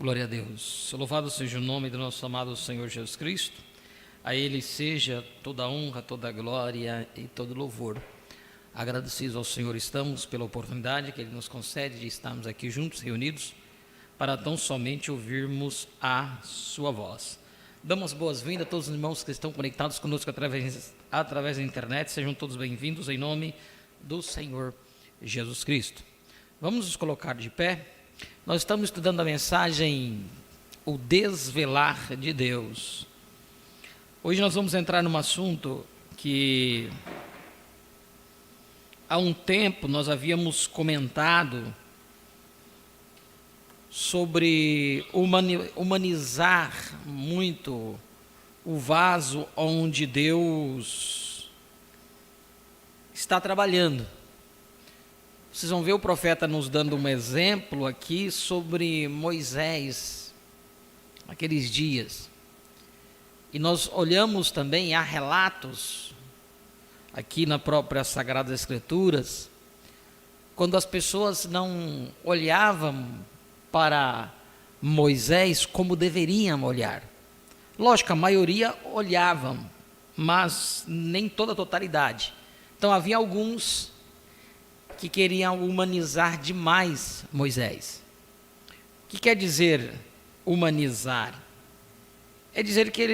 Glória a Deus. Louvado seja o nome do nosso amado Senhor Jesus Cristo. A Ele seja toda a honra, toda a glória e todo louvor. Agradecidos ao Senhor estamos pela oportunidade que Ele nos concede de estarmos aqui juntos, reunidos, para tão somente ouvirmos a Sua voz. Damos boas-vindas a todos os irmãos que estão conectados conosco através da internet. Sejam todos bem-vindos em nome do Senhor Jesus Cristo. Vamos nos colocar de pé. Nós estamos estudando a mensagem O Desvelar de Deus. Hoje nós vamos entrar num assunto que há um tempo nós havíamos comentado sobre humanizar muito o vaso onde Deus está trabalhando. Vocês vão ver o profeta nos dando um exemplo aqui sobre Moisés, aqueles dias. E nós olhamos também, há relatos aqui na própria Sagradas Escrituras, quando as pessoas não olhavam para Moisés como deveriam olhar. Lógico, a maioria olhavam, mas nem toda a totalidade. Então havia alguns que queriam humanizar demais Moisés. O que quer dizer humanizar? É dizer que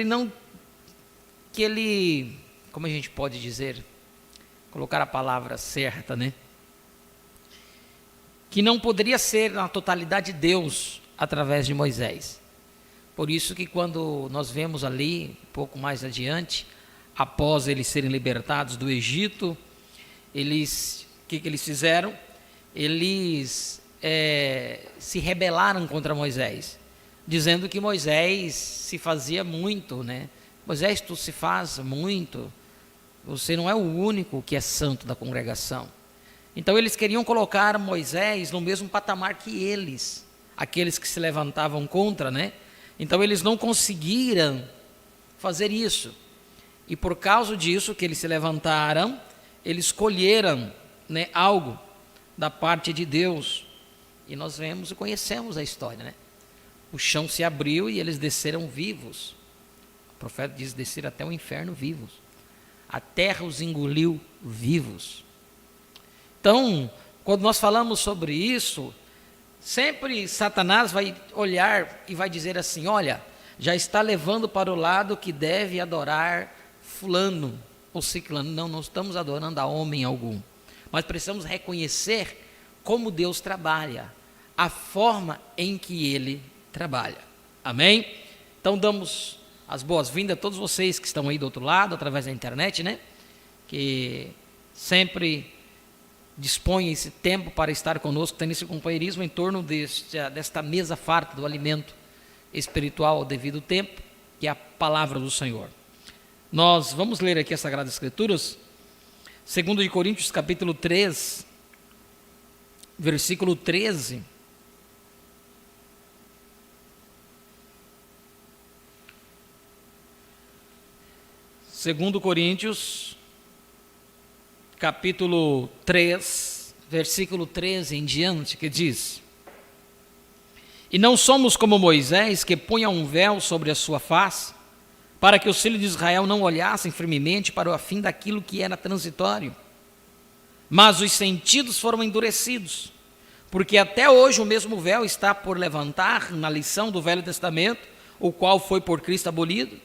como a gente pode dizer, colocar a palavra certa, né? Que não poderia ser na totalidade Deus através de Moisés. Por isso que quando nós vemos ali, um pouco mais adiante, após eles serem libertados do Egito, o que eles fizeram? Eles se rebelaram contra Moisés, dizendo que Moisés se fazia muito, né? Moisés, tu se faz muito, você não é o único que é santo da congregação. Então eles queriam colocar Moisés no mesmo patamar que eles, aqueles que se levantavam contra, né? Então eles não conseguiram fazer isso, e por causa disso que eles se levantaram, eles colheram, né, algo da parte de Deus, e nós vemos e conhecemos a história, né? O chão se abriu e eles desceram vivos. O profeta diz: descer até o inferno vivos. A terra os engoliu vivos. Então, quando nós falamos sobre isso, sempre Satanás vai olhar e vai dizer assim: olha, já está levando para o lado que deve adorar fulano ou ciclano. Não estamos adorando a homem algum. Mas precisamos reconhecer como Deus trabalha, a forma em que Ele trabalha. Amém? Então damos as boas-vindas a todos vocês que estão aí do outro lado, através da internet, né? Que sempre dispõem esse tempo para estar conosco, tendo esse companheirismo em torno desta mesa farta do alimento espiritual ao devido tempo, que é a palavra do Senhor. Nós vamos ler aqui as Sagradas Escrituras, 2 Coríntios capítulo 3, versículo 13. Segundo Coríntios, capítulo 3, versículo 13 em diante, que diz: E não somos como Moisés, que punha um véu sobre a sua face, para que os filhos de Israel não olhassem firmemente para o fim daquilo que era transitório. Mas os sentidos foram endurecidos, porque até hoje o mesmo véu está por levantar na lição do Velho Testamento, o qual foi por Cristo abolido.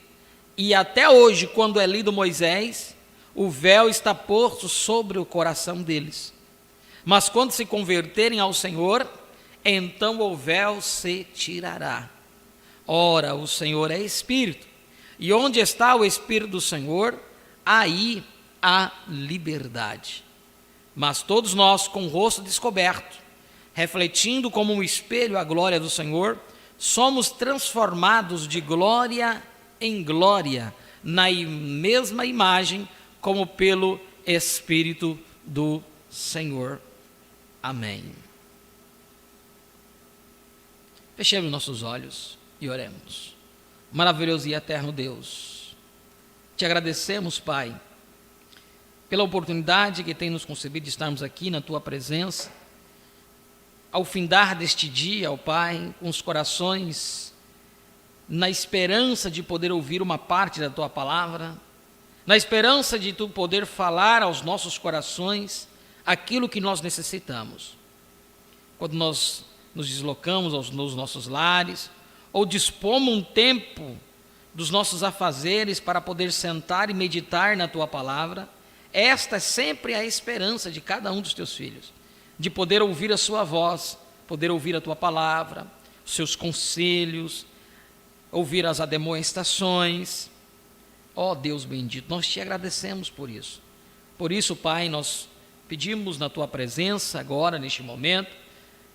E até hoje, quando é lido Moisés, o véu está posto sobre o coração deles. Mas quando se converterem ao Senhor, então o véu se tirará. Ora, o Senhor é Espírito, e onde está o Espírito do Senhor, aí há liberdade. Mas todos nós, com o rosto descoberto, refletindo como um espelho a glória do Senhor, somos transformados de glória em glória, na mesma imagem, como pelo Espírito do Senhor. Amém. Fechemos nossos olhos e oremos. Maravilhoso e eterno Deus, te agradecemos, Pai, pela oportunidade que tem nos concedido de estarmos aqui na Tua presença, ao findar deste dia, ó Pai, com os corações na esperança de poder ouvir uma parte da Tua palavra, na esperança de Tu poder falar aos nossos corações aquilo que nós necessitamos. Quando nós nos deslocamos nos nossos lares, ou dispomos um tempo dos nossos afazeres para poder sentar e meditar na Tua palavra, esta é sempre a esperança de cada um dos Teus filhos, de poder ouvir a Sua voz, poder ouvir a Tua palavra, os Seus conselhos, ouvir as ademoestações. Ó Deus bendito, nós Te agradecemos por isso. Por isso, Pai, nós pedimos na Tua presença agora, neste momento,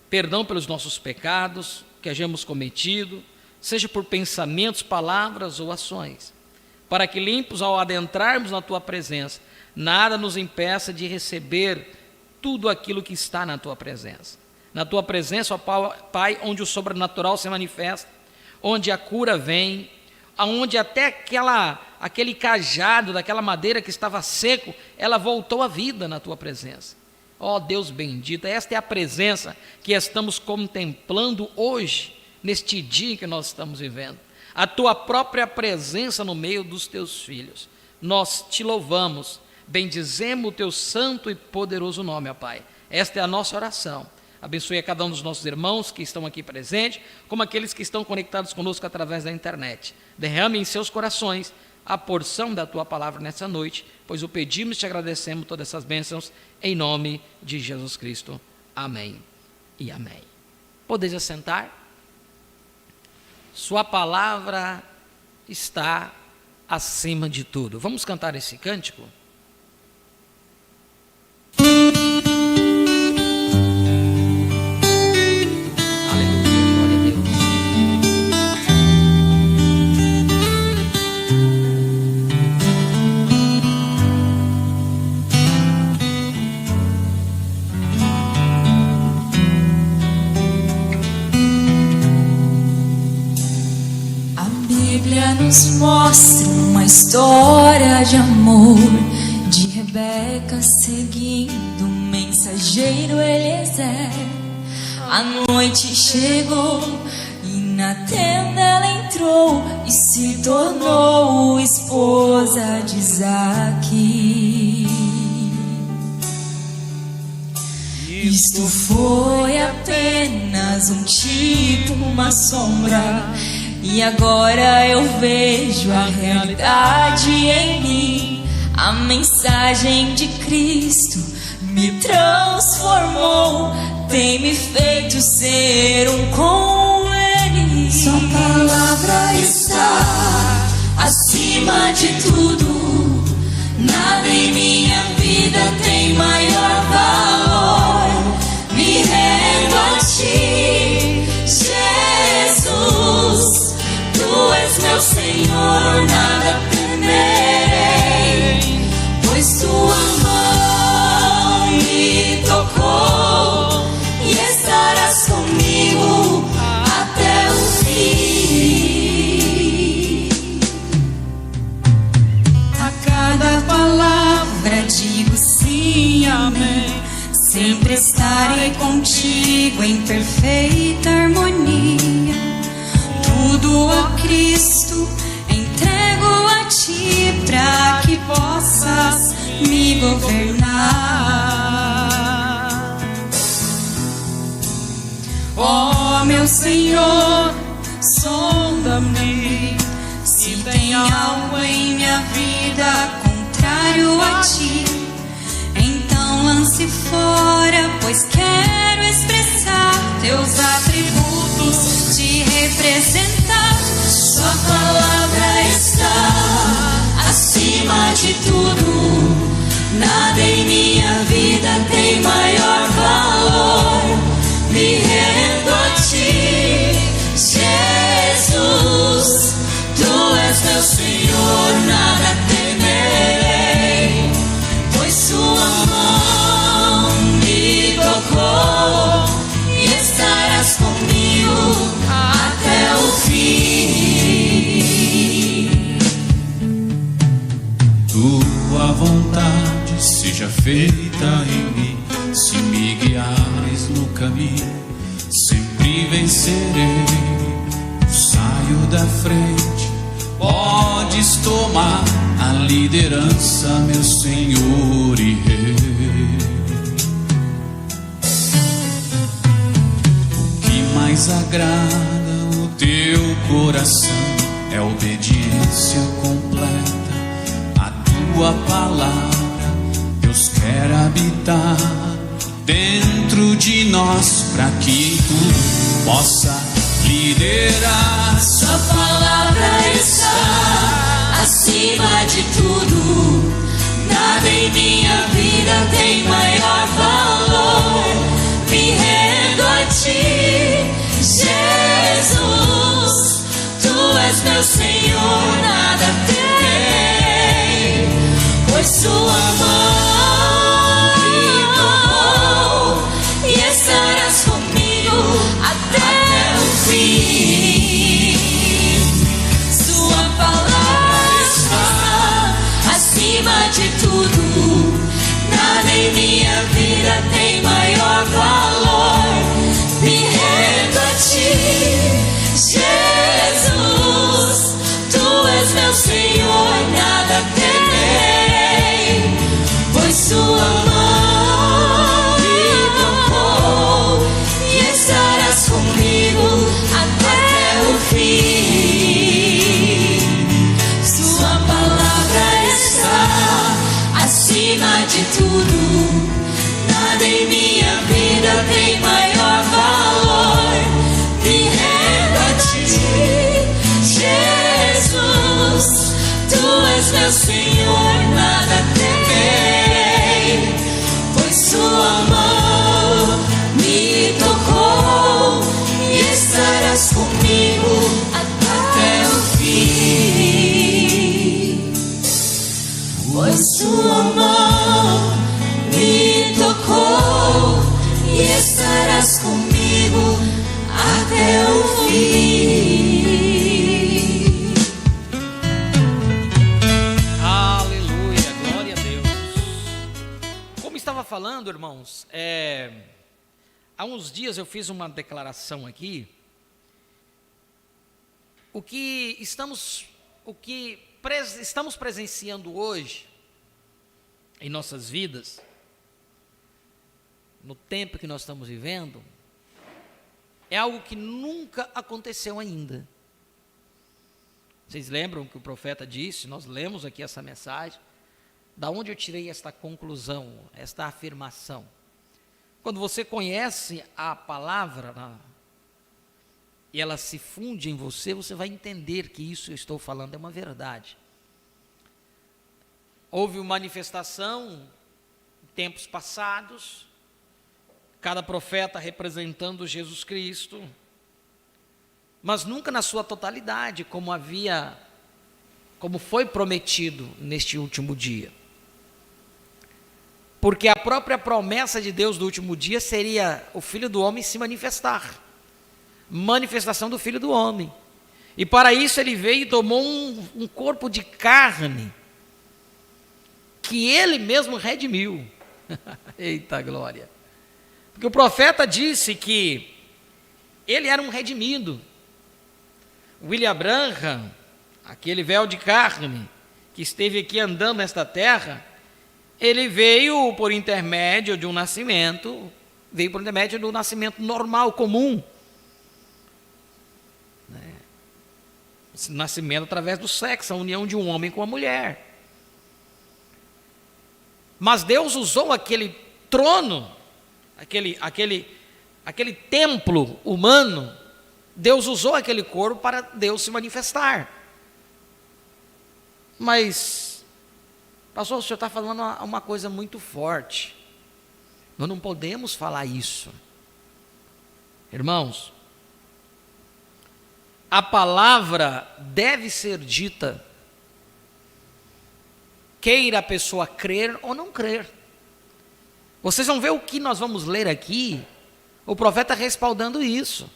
perdão pelos nossos pecados que hayamos cometido, seja por pensamentos, palavras ou ações, para que limpos ao adentrarmos na Tua presença, nada nos impeça de receber tudo aquilo que está na Tua presença. Na Tua presença, ó Pai, onde o sobrenatural se manifesta, onde a cura vem, onde até aquele cajado daquela madeira que estava seco, ela voltou à vida na Tua presença. Ó Deus bendito, esta é a presença que estamos contemplando hoje, neste dia que nós estamos vivendo. A Tua própria presença no meio dos Teus filhos. Nós Te louvamos, bendizemos o Teu santo e poderoso nome, ó Pai. Esta é a nossa oração. Abençoe a cada um dos nossos irmãos que estão aqui presentes, como aqueles que estão conectados conosco através da internet. Derrame em seus corações a porção da Tua palavra nessa noite, pois o pedimos e Te agradecemos todas essas bênçãos, em nome de Jesus Cristo. Amém e amém. Podeis assentar? Sua palavra está acima de tudo. Vamos cantar esse cântico? Nos mostra uma história de amor de Rebeca seguindo o mensageiro Eliezer. A noite chegou e na tenda ela entrou e se tornou esposa de Isaque. Isto foi apenas um tipo, uma sombra. E agora eu vejo a realidade em mim. A mensagem de Cristo me transformou, tem me feito ser um com Ele. Sua palavra está acima de tudo. Nada em minha vida tem maior valor. Me rendo a Ti, Jesus. Tu és meu Senhor, nada temerei, pois Tua mão me tocou e estarás comigo até o fim. A cada palavra digo sim, amém. Sempre estarei contigo em perfeita harmonia. Tudo a Cristo entrego a Ti, para que possas me governar. Ó meu Senhor, sonda-me, se tem algo em minha vida contrário a Ti, então lance fora, pois quero expressar Teus atributos, Te representar. Sua palavra está acima de tudo. Nada em minha vida tem maior valor. Me rendo a Ti, Jesus. Tu és meu Senhor, nada temerei, pois Sua mão me tocou e estarás comigo até o fim. Tua vontade seja feita em mim, se me guiares no caminho vencerei. Saio da frente, podes tomar a liderança, meu Senhor e Rei. O que mais agrada o teu coração é obediência completa à tua palavra. Deus quer habitar dentro de nós, para que em tudo possa liderar. Sua palavra está acima de tudo. Nada em minha vida tem maior valor. Me rendo a ti, Jesus. Tu és meu Senhor, nada tem, pois sua mão me tocou e estarás comigo até o fim. Sua palavra está acima de tudo. Nada em minha vida tem maior valor. Me rendo a ti, Jesus. Tu és meu Senhor, nada temerei, pois sua mão me tocou e estarás comigo até o fim. Sua palavra está acima de tudo. Nada em minha vida tem maior valor. Me rendo a ti, Jesus. Tu és meu Senhor, nada temerei, pois sua mão me tocou e estarás comigo até o fim. Pois sua mão me tocou e estarás comigo até o fim. Aleluia, glória a Deus. Como estava falando, irmãos, há uns dias eu fiz uma declaração aqui. O que estamos presenciando hoje em nossas vidas, no tempo que nós estamos vivendo, é algo que nunca aconteceu ainda. Vocês lembram que o profeta disse? Nós lemos aqui essa mensagem. Da onde eu tirei esta conclusão, esta afirmação? Quando você conhece a palavra e ela se funde em você, você vai entender que isso que eu estou falando é uma verdade. Houve uma manifestação em tempos passados, cada profeta representando Jesus Cristo, mas nunca na sua totalidade, como foi prometido neste último dia. Porque a própria promessa de Deus do último dia seria o Filho do Homem se manifestar. Manifestação do Filho do Homem. E para isso ele veio e tomou um corpo de carne, que ele mesmo redimiu. Eita glória! Porque o profeta disse que ele era um redimido. William Branham, aquele véu de carne que esteve aqui andando nesta terra, ele veio por intermédio de um nascimento, veio por intermédio do nascimento normal, comum. Esse nascimento através do sexo, a união de um homem com a mulher. Mas Deus usou aquele trono, aquele templo humano, Deus usou aquele corpo para Deus se manifestar. Mas, pastor, o senhor está falando uma coisa muito forte. Nós não podemos falar isso. Irmãos, a palavra deve ser dita, queira a pessoa crer ou não crer. Vocês vão ver o que nós vamos ler aqui, o profeta respaldando isso.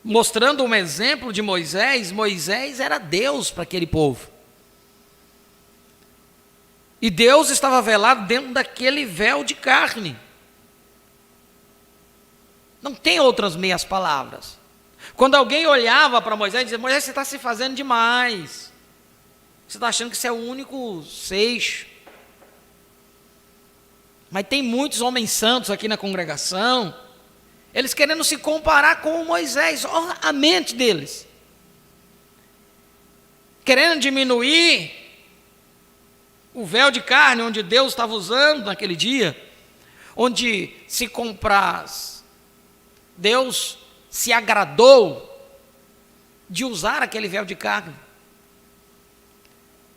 Mostrando um exemplo de Moisés. Moisés era Deus para aquele povo. E Deus estava velado dentro daquele véu de carne. Não tem outras meias palavras. Quando alguém olhava para Moisés e dizia: Moisés, você está se fazendo demais. Você está achando que você é o único seixo. Mas tem muitos homens santos aqui na congregação, eles querendo se comparar com Moisés. Olha a mente deles. Querendo diminuir o véu de carne onde Deus estava usando naquele dia, onde se compraz, Deus se agradou de usar aquele véu de carne.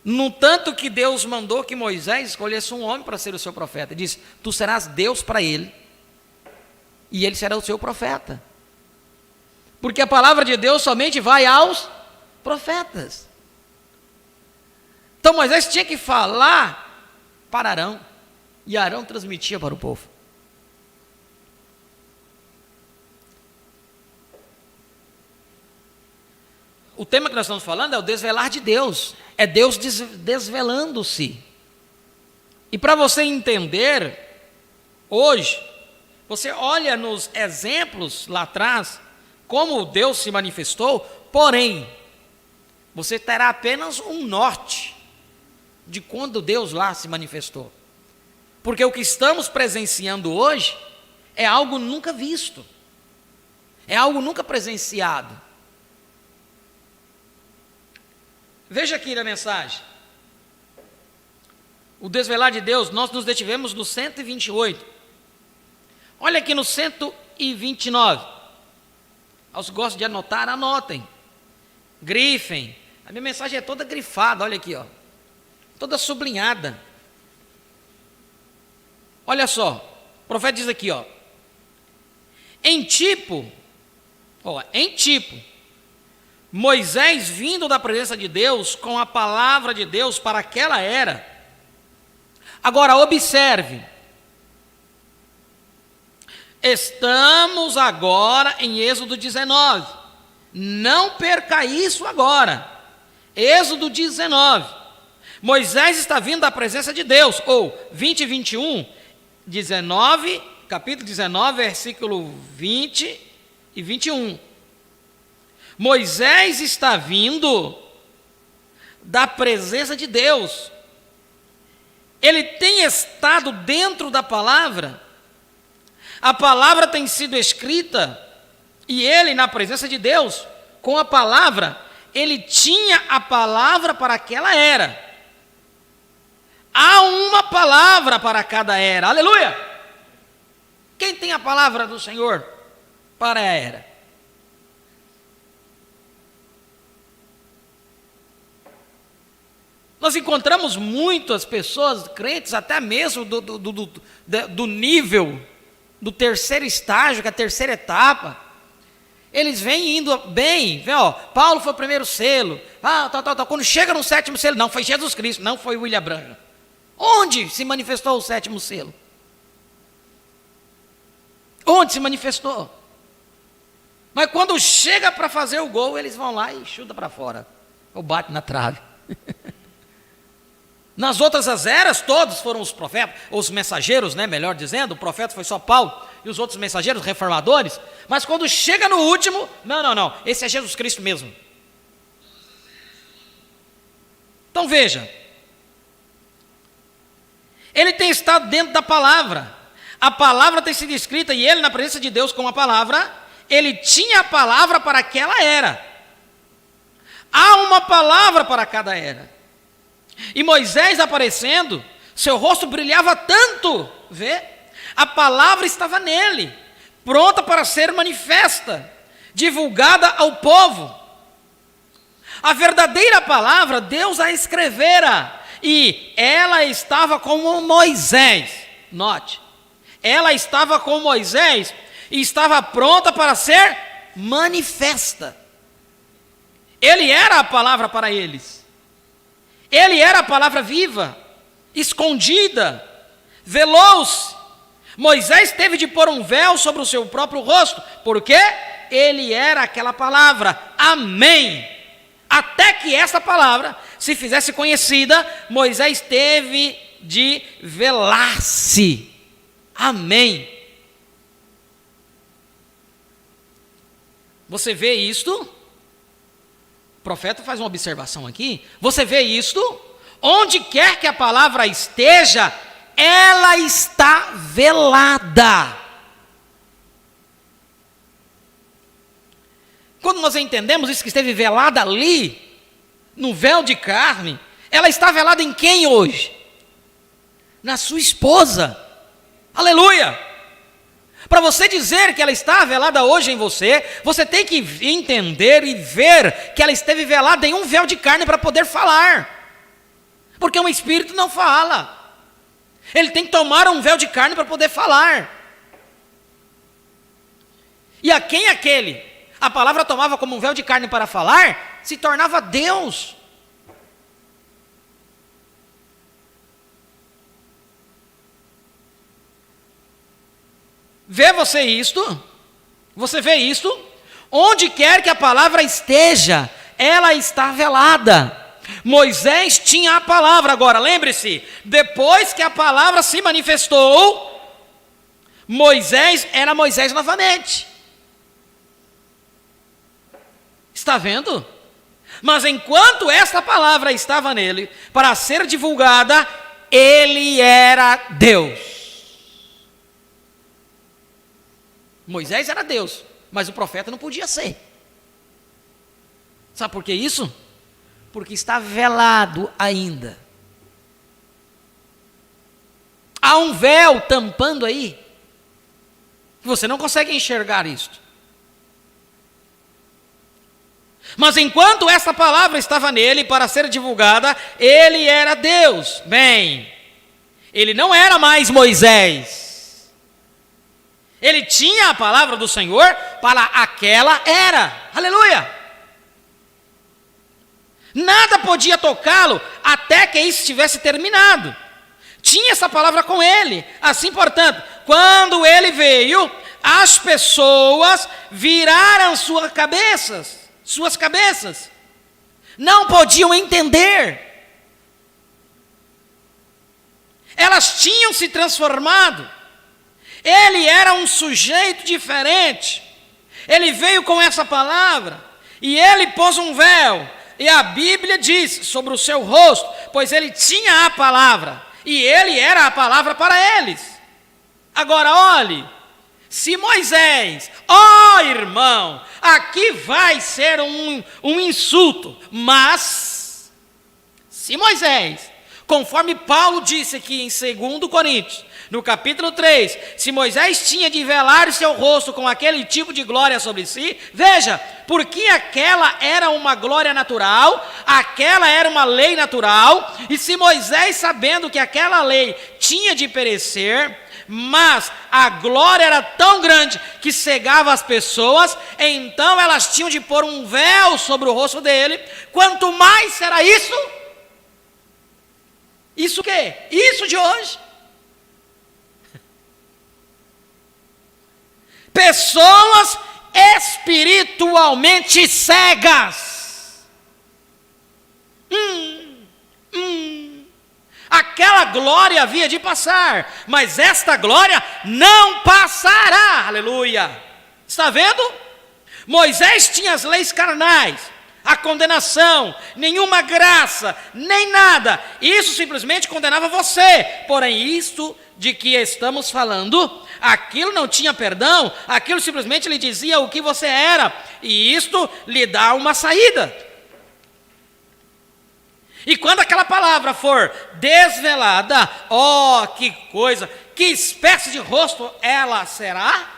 No tanto que Deus mandou que Moisés escolhesse um homem para ser o seu profeta. Ele disse: tu serás Deus para ele, e ele será o seu profeta. Porque a palavra de Deus somente vai aos profetas. Então Moisés tinha que falar para Arão, e Arão transmitia para o povo. O tema que nós estamos falando é o desvelar de Deus. É Deus desvelando-se. E para você entender, hoje, você olha nos exemplos lá atrás, como Deus se manifestou, porém, você terá apenas um norte de quando Deus lá se manifestou. Porque o que estamos presenciando hoje é algo nunca visto. É algo nunca presenciado. Veja aqui na mensagem. O desvelar de Deus, nós nos detivemos no 128. Olha aqui no 129. Aos que gostam de anotar, anotem. Grifem. A minha mensagem é toda grifada, olha aqui, ó. Toda sublinhada. Olha só. O profeta diz aqui, ó. Em tipo, Moisés vindo da presença de Deus com a palavra de Deus para aquela era. Agora observe. Estamos agora em Êxodo 19. Não perca isso agora. Êxodo 19. Moisés está vindo da presença de Deus. Ou 20 e 21, 19, capítulo 19, versículo 20 e 21. Moisés está vindo da presença de Deus. Ele tem estado dentro da palavra. A palavra tem sido escrita. E ele, na presença de Deus, com a palavra, ele tinha a palavra para aquela era. Há uma palavra para cada era. Aleluia! Quem tem a palavra do Senhor para a era? Nós encontramos muitas pessoas, crentes, até mesmo do nível do terceiro estágio, que é a terceira etapa. Eles vêm indo bem, vê, ó, Paulo foi o primeiro selo, quando chega no sétimo selo, não, foi Jesus Cristo, não foi William Branham. Onde se manifestou o sétimo selo? Onde se manifestou? Mas quando chega para fazer o gol, eles vão lá e chutam para fora, ou bate na trave. Nas outras as eras, todos foram os profetas, os mensageiros, né, melhor dizendo, o profeta foi só Paulo, e os outros mensageiros, reformadores, mas quando chega no último, não, esse é Jesus Cristo mesmo. Então veja, ele tem estado dentro da palavra, a palavra tem sido escrita, e ele na presença de Deus com a palavra, ele tinha a palavra para aquela era. Há uma palavra para cada era. E Moisés aparecendo, seu rosto brilhava tanto, vê? A palavra estava nele, pronta para ser manifesta, divulgada ao povo. A verdadeira palavra, Deus a escrevera, e ela estava com Moisés. Note, ela estava com Moisés e estava pronta para ser manifesta. Ele era a palavra para eles. Ele era a palavra viva, escondida, veloz. Moisés teve de pôr um véu sobre o seu próprio rosto, porque ele era aquela palavra, amém. Até que essa palavra se fizesse conhecida, Moisés teve de velar-se, amém. Você vê isto? O profeta faz uma observação aqui. Você vê isto? Onde quer que a palavra esteja, ela está velada. Quando nós entendemos isso, que esteve velada ali, no véu de carne, ela está velada em quem hoje? Na sua esposa. Aleluia! Para você dizer que ela está velada hoje em você, você tem que entender e ver que ela esteve velada em um véu de carne para poder falar. Porque um espírito não fala. Ele tem que tomar um véu de carne para poder falar. E a quem aquele a palavra tomava como um véu de carne para falar, se tornava Deus. Vê você isto? Você vê isto? Onde quer que a palavra esteja, ela está velada. Moisés tinha a palavra. Agora, lembre-se, depois que a palavra se manifestou, Moisés era Moisés novamente. Está vendo? Mas enquanto esta palavra estava nele, para ser divulgada, ele era Deus. Moisés era Deus, mas o profeta não podia ser. Sabe por que isso? Porque está velado ainda. Há um véu tampando aí, que você não consegue enxergar isto. Mas enquanto essa palavra estava nele para ser divulgada, ele era Deus. Bem, ele não era mais Moisés. Ele tinha a palavra do Senhor para aquela era. Aleluia! Nada podia tocá-lo até que isso estivesse terminado. Tinha essa palavra com ele. Assim, portanto, quando ele veio, as pessoas viraram suas cabeças. Não podiam entender. Elas tinham se transformado. Ele era um sujeito diferente. Ele veio com essa palavra e ele pôs um véu. E a Bíblia diz sobre o seu rosto, pois ele tinha a palavra e ele era a palavra para eles. Agora olhe, se Moisés, irmão, aqui vai ser um insulto, mas se Moisés, conforme Paulo disse aqui em 2 Coríntios, no capítulo 3, se Moisés tinha de velar o seu rosto com aquele tipo de glória sobre si, veja, porque aquela era uma glória natural, aquela era uma lei natural, e se Moisés, sabendo que aquela lei tinha de perecer, mas a glória era tão grande que cegava as pessoas, então elas tinham de pôr um véu sobre o rosto dele. Quanto mais será isso? Isso o quê? Isso de hoje. Pessoas espiritualmente cegas. Aquela glória havia de passar, mas esta glória não passará. Aleluia. Está vendo? Moisés tinha as leis carnais, a condenação, nenhuma graça, nem nada. Isso simplesmente condenava você. Porém, isto de que estamos falando, aquilo não tinha perdão, aquilo simplesmente lhe dizia o que você era, e isto lhe dá uma saída. E quando aquela palavra for desvelada, que coisa, que espécie de rosto ela será?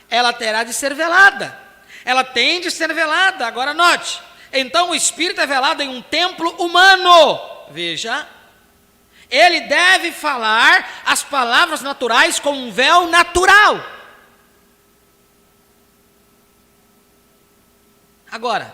Ela terá de ser velada, ela tem de ser velada. Agora note, então o Espírito é velado em um templo humano, veja, ele deve falar as palavras naturais com um véu natural. Agora,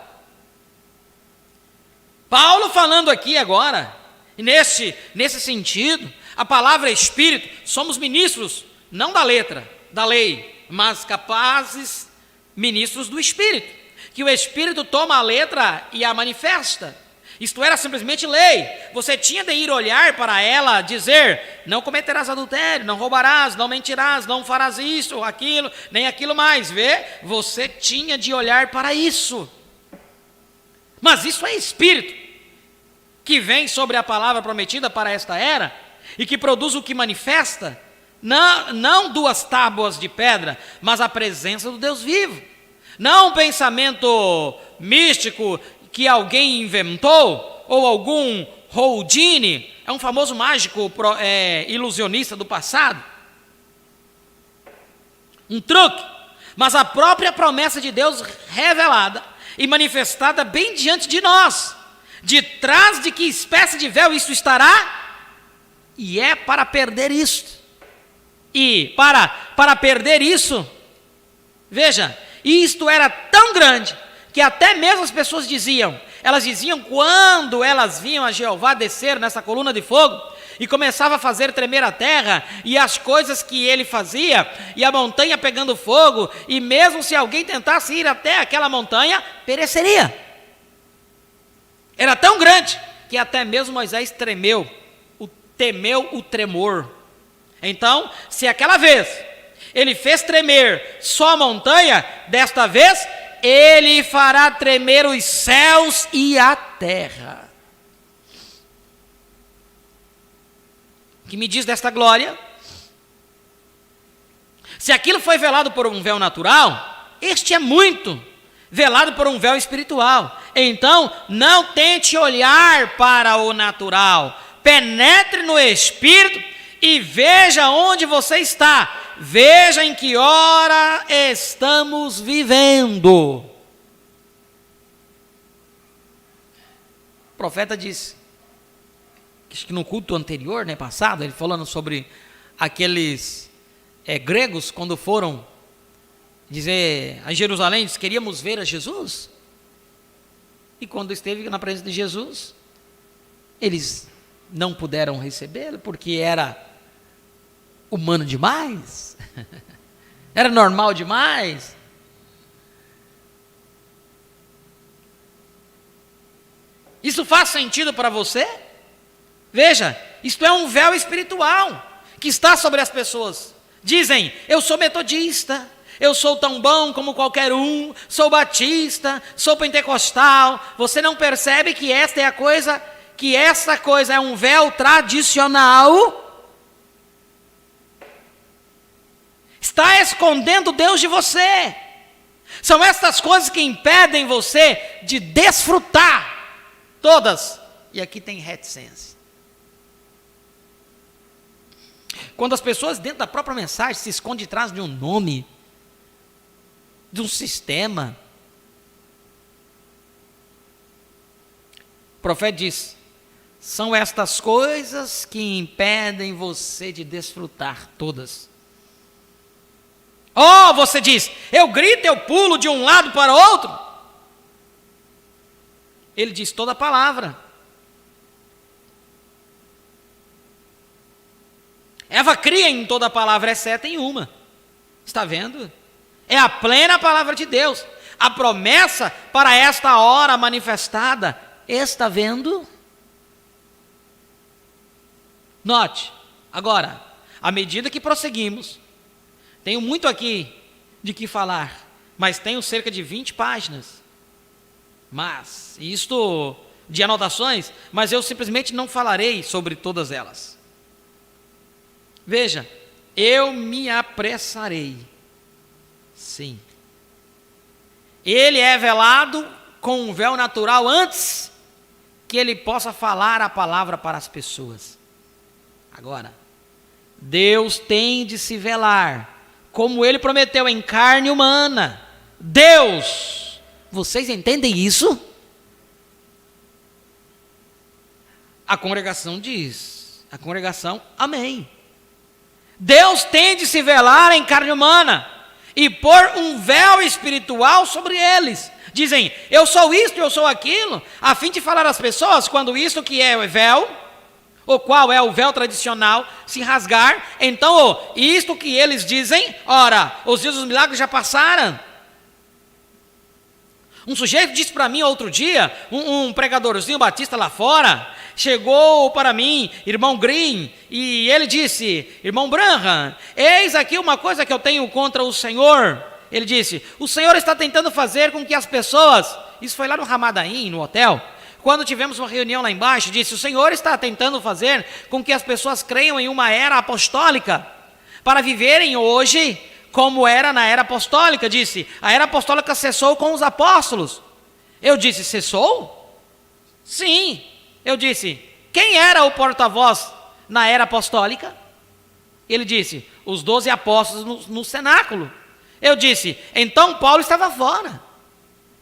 Paulo falando aqui agora, nesse sentido, a palavra Espírito, somos ministros, não da letra, da lei, mas capazes ministros do Espírito, que o Espírito toma a letra e a manifesta. Isto era simplesmente lei. Você tinha de ir olhar para ela, dizer: não cometerás adultério, não roubarás, não mentirás, não farás isso ou aquilo, nem aquilo mais. Vê? Você tinha de olhar para isso. Mas isso é espírito que vem sobre a palavra prometida para esta era e que produz o que manifesta, não 2 tábuas de pedra, mas a presença do Deus vivo. Não um pensamento místico que alguém inventou, ou algum Houdini, é um famoso mágico ilusionista do passado. Um truque, mas a própria promessa de Deus revelada e manifestada bem diante de nós. De trás de que espécie de véu isso estará? E é para perder isto. E para perder isso, veja, isto era tão grande que até mesmo as pessoas elas diziam quando elas viam a Jeová descer nessa coluna de fogo e começava a fazer tremer a terra e as coisas que ele fazia e a montanha pegando fogo, e mesmo se alguém tentasse ir até aquela montanha, pereceria. Era tão grande que até mesmo Moisés temeu o tremor. Então, se aquela vez ele fez tremer só a montanha, desta vez ele fará tremer os céus e a terra. O que me diz desta glória? Se aquilo foi velado por um véu natural, este é muito velado por um véu espiritual. Então, não tente olhar para o natural. Penetre no espírito e veja onde você está. Veja em que hora estamos vivendo. O profeta disse, acho que no culto anterior, passado, ele falando sobre aqueles gregos quando foram dizer a Jerusalém, disse, queríamos ver a Jesus. E quando esteve na presença de Jesus, eles não puderam recebê-lo porque era humano demais, era normal demais. Isso faz sentido para você? Veja, isto é um véu espiritual que está sobre as pessoas. Dizem, eu sou metodista, eu sou tão bom como qualquer um, sou batista, sou pentecostal. Você não percebe que essa coisa é um véu tradicional? Está escondendo Deus de você. São estas coisas que impedem você de desfrutar todas. E aqui tem reticência. Quando as pessoas dentro da própria mensagem se escondem atrás de um nome, de um sistema. O profeta diz, são estas coisas que impedem você de desfrutar todas. Oh, você diz, eu grito, eu pulo de um lado para o outro. Ele diz toda a palavra. Eva cria em toda a palavra, exceto em uma. Está vendo? É a plena palavra de Deus. A promessa para esta hora manifestada. Está vendo? Note, agora, à medida que prosseguimos, tenho muito aqui de que falar, mas tenho cerca de 20 páginas. Mas, isto de anotações, mas eu simplesmente não falarei sobre todas elas. Veja, eu me apressarei. Sim. Ele é velado com um véu natural antes que ele possa falar a palavra para as pessoas. Agora, Deus tem de se velar, como ele prometeu em carne humana. Deus, vocês entendem isso? A congregação diz, amém. Deus tem de se velar em carne humana e pôr um véu espiritual sobre eles. Dizem, eu sou isto, eu sou aquilo, a fim de falar às pessoas, quando isto que é o véu, o qual é o véu tradicional, se rasgar, então isto que eles dizem, ora, os dias dos milagres já passaram. Um sujeito disse para mim outro dia, um pregadorzinho batista lá fora, chegou para mim, irmão Green, e ele disse: irmão Branham, eis aqui uma coisa que eu tenho contra o Senhor. Ele disse: o Senhor está tentando fazer com que as pessoas, isso foi lá no Ramadaim, no hotel, quando tivemos uma reunião lá embaixo, disse: o Senhor está tentando fazer com que as pessoas creiam em uma era apostólica, para viverem hoje como era na era apostólica. Disse: a era apostólica cessou com os apóstolos. Eu disse: cessou? Sim. Eu disse: quem era o porta-voz na era apostólica? Ele disse: os 12 apóstolos no cenáculo. Eu disse: então Paulo estava fora.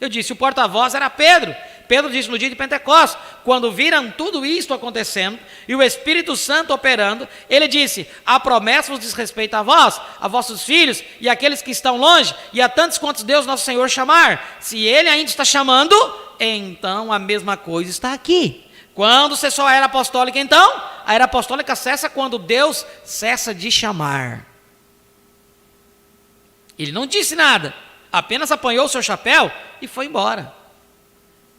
Eu disse: o porta-voz era Pedro. Pedro disse no dia de Pentecostes, quando viram tudo isto acontecendo e o Espírito Santo operando, ele disse: a promessa vos diz respeito a vós, a vossos filhos e aqueles que estão longe, e a tantos quantos Deus nosso Senhor chamar. Se ele ainda está chamando, então a mesma coisa está aqui. Quando cessou a era apostólica, então, a era apostólica cessa quando Deus cessa de chamar. Ele não disse nada, apenas apanhou o seu chapéu e foi embora.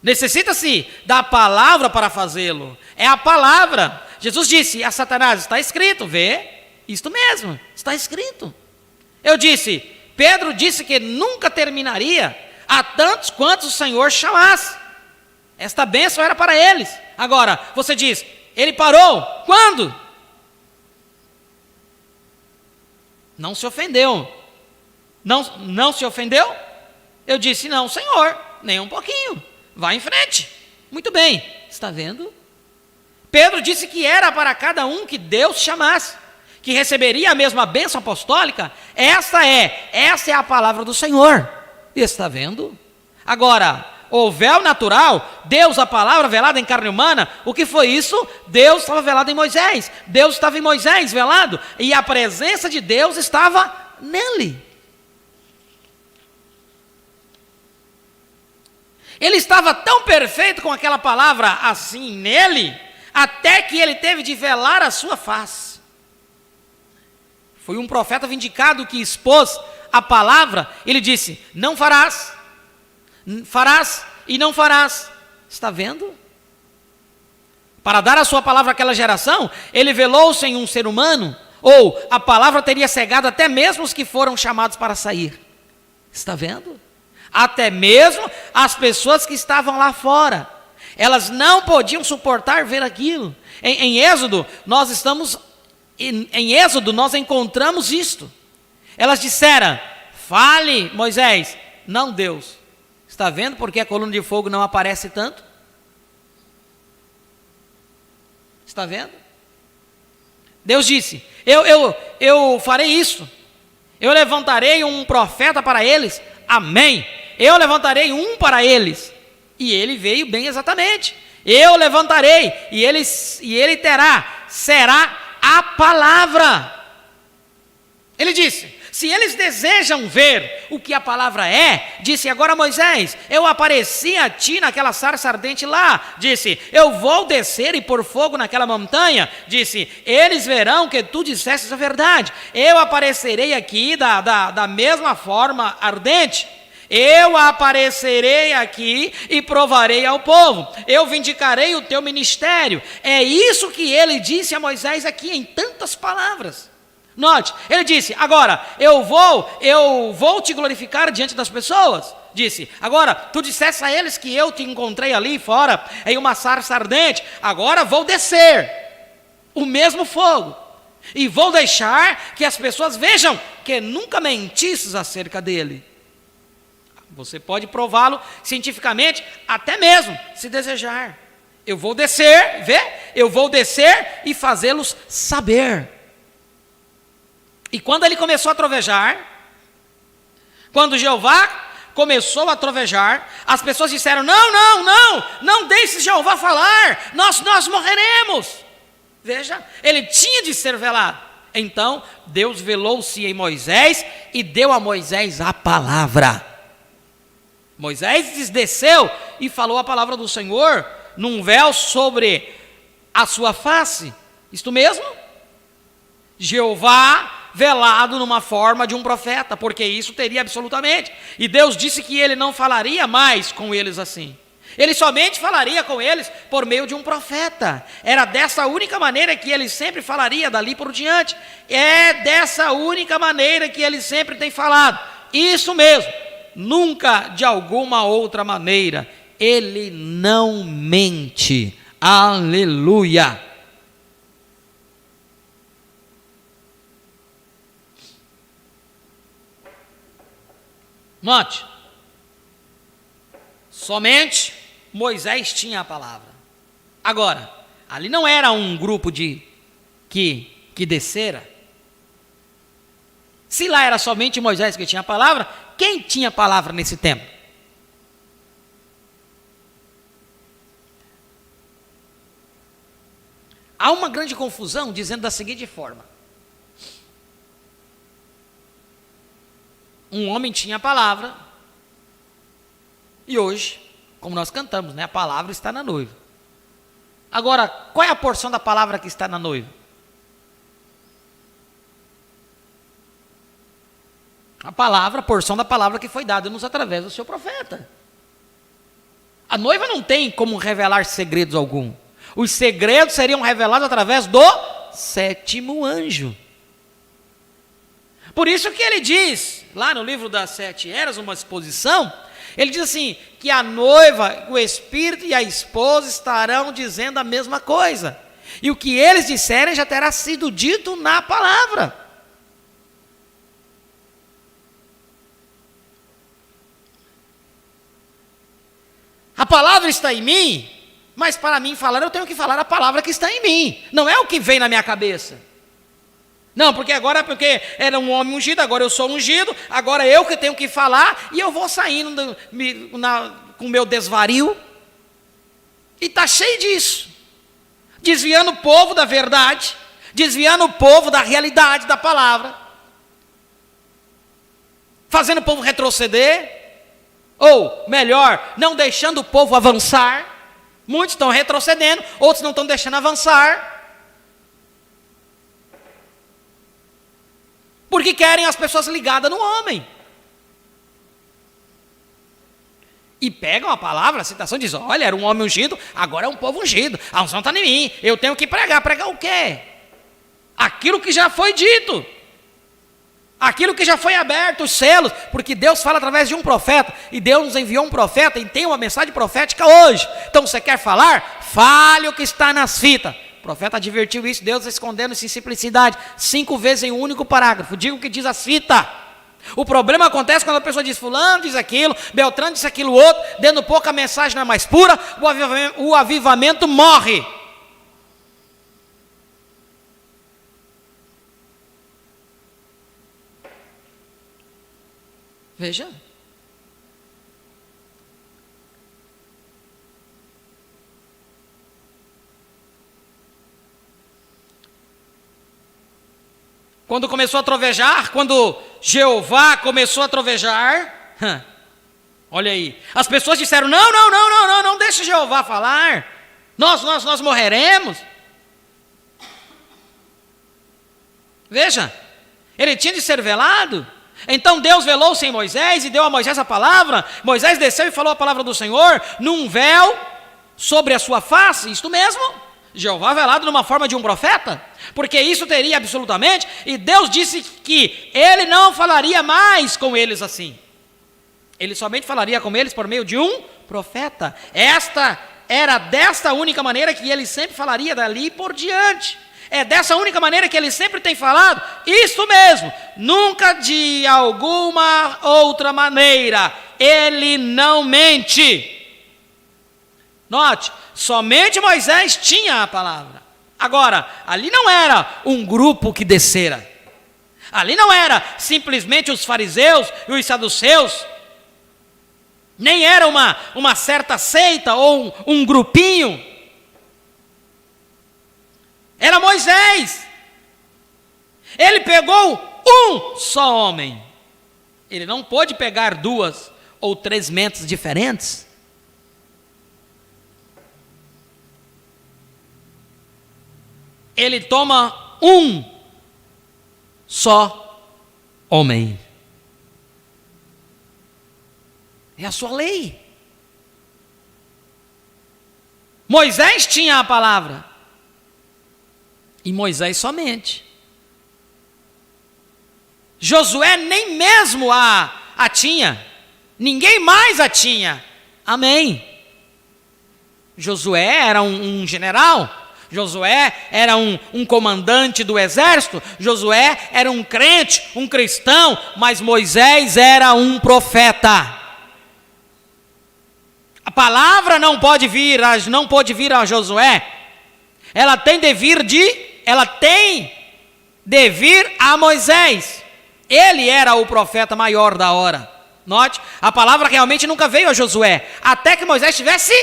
Necessita-se da palavra para fazê-lo. É a palavra. Jesus disse a Satanás: está escrito, vê? Isto mesmo, está escrito. Eu disse: Pedro disse que nunca terminaria a tantos quantos o Senhor chamasse. Esta bênção era para eles. Agora, você diz: ele parou. Quando? Não se ofendeu. Não se ofendeu? Eu disse: não, Senhor, nem um pouquinho. Vá em frente. Muito bem. Está vendo? Pedro disse que era para cada um que Deus chamasse, que receberia a mesma bênção apostólica. Essa é a palavra do Senhor. E está vendo? Agora, o véu natural, Deus, a palavra velada em carne humana, o que foi isso? Deus estava velado em Moisés. Deus estava em Moisés velado, e a presença de Deus estava nele. Ele estava tão perfeito com aquela palavra assim nele, até que ele teve de velar a sua face. Foi um profeta vindicado que expôs a palavra. Ele disse: não farás, farás e não farás. Está vendo? Para dar a sua palavra àquela geração, ele velou-se em um ser humano, ou a palavra teria cegado até mesmo os que foram chamados para sair. Está vendo? Até mesmo as pessoas que estavam lá fora, elas não podiam suportar ver aquilo. Em Êxodo, em Êxodo nós encontramos isto. Elas disseram: fale, Moisés. Não, Deus. Está vendo porque a coluna de fogo não aparece tanto? Está vendo? Deus disse: eu farei isso. Eu levantarei um profeta para eles. Amém. Eu levantarei um para eles. E ele veio bem exatamente. Eu levantarei e ele terá, será a palavra. Ele disse: se eles desejam ver o que a palavra é, disse: agora Moisés, eu apareci a ti naquela sarça ardente lá. Disse: eu vou descer e pôr fogo naquela montanha. Disse: eles verão que tu disseste a verdade. Eu aparecerei aqui da mesma forma ardente. Eu aparecerei aqui e provarei ao povo. Eu vindicarei o teu ministério. É isso que ele disse a Moisés aqui em tantas palavras. Note, ele disse: agora eu vou te glorificar diante das pessoas. Disse: agora tu disseste a eles que eu te encontrei ali fora em uma sarça ardente. Agora vou descer o mesmo fogo e vou deixar que as pessoas vejam que nunca mentisses acerca dele. Você pode prová-lo cientificamente, até mesmo, se desejar. Eu vou descer, vê? Eu vou descer e fazê-los saber. E quando ele começou a trovejar, quando Jeová começou a trovejar, as pessoas disseram: não deixe Jeová falar, nós morreremos. Veja, ele tinha de ser velado. Então, Deus velou-se em Moisés e deu a Moisés a palavra. Moisés desceu e falou a palavra do Senhor num véu sobre a sua face. Isto mesmo? Jeová velado numa forma de um profeta, porque isso teria absolutamente. E Deus disse que ele não falaria mais com eles assim. Ele somente falaria com eles por meio de um profeta. Era dessa única maneira que ele sempre falaria dali por diante. É dessa única maneira que ele sempre tem falado. Isso mesmo, nunca de alguma outra maneira. Ele não mente. Aleluia. Note, somente Moisés tinha a palavra. Agora, ali não era um grupo que descera. Se lá era somente Moisés que tinha a palavra, quem tinha a palavra nesse tempo? Há uma grande confusão dizendo da seguinte forma: um homem tinha a palavra, e hoje, como nós cantamos, né, a palavra está na noiva. Agora, qual é a porção da palavra que está na noiva? A palavra, a porção da palavra que foi dada-nos através do seu profeta. A noiva não tem como revelar segredos algum. Os segredos seriam revelados através do sétimo anjo. Por isso que ele diz, lá no livro das 7 eras, uma exposição, ele diz assim, que a noiva, o espírito e a esposa estarão dizendo a mesma coisa. E o que eles disserem já terá sido dito na palavra. A palavra está em mim, mas para mim falar, eu tenho que falar a palavra que está em mim. Não é o que vem na minha cabeça. Não, porque era um homem ungido, agora eu sou ungido, agora eu que tenho que falar, e eu vou saindo com o meu desvario. E está cheio disso. Desviando o povo da verdade, desviando o povo da realidade da palavra. Fazendo o povo retroceder. Ou, melhor, não deixando o povo avançar. Muitos estão retrocedendo, outros não estão deixando avançar. Porque querem as pessoas ligadas no homem. E pegam a palavra, a citação, e dizem, olha, era um homem ungido, agora é um povo ungido. A unção está em mim, eu tenho que pregar. Pregar o quê? Aquilo que já foi dito. Aquilo que já foi aberto, os selos, porque Deus fala através de um profeta, e Deus nos enviou um profeta, e tem uma mensagem profética hoje. Então, você quer falar? Fale o que está nas fitas. O profeta advertiu isso, Deus escondendo-se em simplicidade, 5 vezes em um único parágrafo. Diga o que diz as fitas. O problema acontece quando a pessoa diz, fulano diz aquilo, Beltrano diz aquilo outro, dando pouco a mensagem não é mais pura, o avivamento morre. Veja. Quando começou a trovejar, quando Jeová começou a trovejar, olha aí, as pessoas disseram, não deixe Jeová falar, nós morreremos. Veja, ele tinha de ser velado. Então Deus velou-se em Moisés e deu a Moisés a palavra. Moisés desceu e falou a palavra do Senhor num véu sobre a sua face, isto mesmo, Jeová velado numa forma de um profeta, porque isso teria absolutamente, e Deus disse que ele não falaria mais com eles assim, ele somente falaria com eles por meio de um profeta. Esta era desta única maneira que ele sempre falaria dali por diante. É dessa única maneira que ele sempre tem falado, isso mesmo, nunca de alguma outra maneira, ele não mente. Note, somente Moisés tinha a palavra. Agora, ali não era um grupo que descera, ali não era simplesmente os fariseus e os saduceus, nem era uma certa seita ou um grupinho. Era Moisés. Ele pegou um só homem. Ele não pôde pegar 2 ou 3 mentes diferentes. Ele toma um só homem. É a sua lei. Moisés tinha a palavra. E Moisés somente. Josué nem mesmo a tinha. Ninguém mais a tinha. Amém. Josué era um general. Josué era um comandante do exército. Josué era um crente, um cristão. Mas Moisés era um profeta. A palavra não pôde vir a Josué. Ela tem de vir a Moisés. Ele era o profeta maior da hora. Note, a palavra realmente nunca veio a Josué, até que Moisés tivesse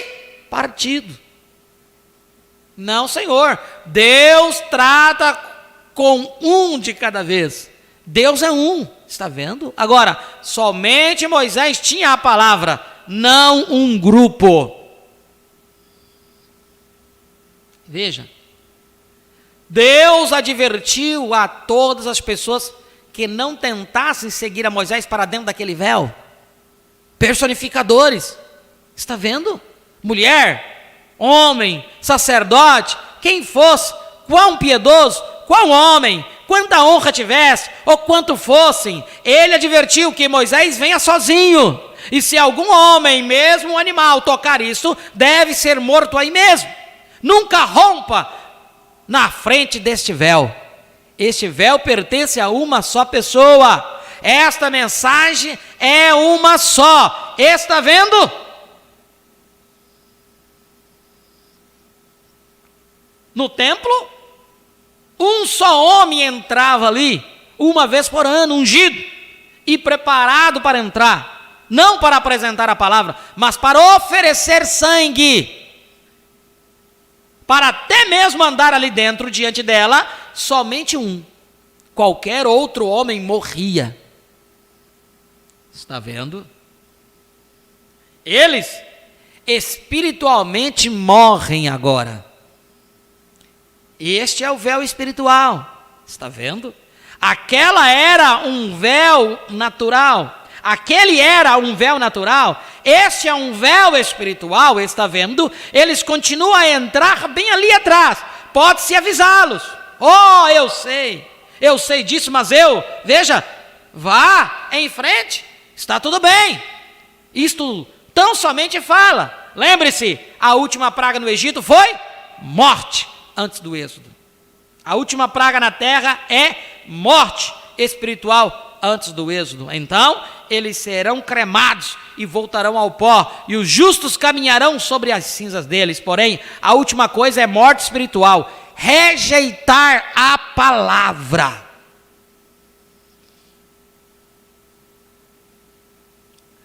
partido. Não, Senhor, Deus trata com um de cada vez. Deus é um, está vendo? Agora, somente Moisés tinha a palavra, não um grupo. Veja, Deus advertiu a todas as pessoas que não tentassem seguir a Moisés para dentro daquele véu. Personificadores, está vendo? Mulher, homem, sacerdote, quem fosse, quão piedoso, qual homem, quanta honra tivesse, ou quanto fossem, ele advertiu que Moisés venha sozinho, e se algum homem, mesmo um animal, tocar isso, deve ser morto aí mesmo. Nunca rompa na frente deste véu. Este véu pertence a uma só pessoa. Esta mensagem é uma só. Está vendo? No templo, um só homem entrava ali, uma vez por ano, ungido e preparado para entrar, não para apresentar a palavra, mas para oferecer sangue, para até mesmo andar ali dentro, diante dela, somente um. Qualquer outro homem morria. Está vendo? Eles espiritualmente morrem agora. Este é o véu espiritual. Está vendo? Aquela era um véu natural. Aquele era um véu natural. Este é um véu espiritual. Está vendo? Eles continuam a entrar bem ali atrás. Pode-se avisá-los. Oh, eu sei disso, mas veja, vá em frente, está tudo bem. Isto tão somente fala. Lembre-se, a última praga no Egito foi morte antes do Êxodo. A última praga na terra é morte espiritual antes do Êxodo. Então, eles serão cremados e voltarão ao pó, e os justos caminharão sobre as cinzas deles. Porém, a última coisa é morte espiritual. Rejeitar a palavra.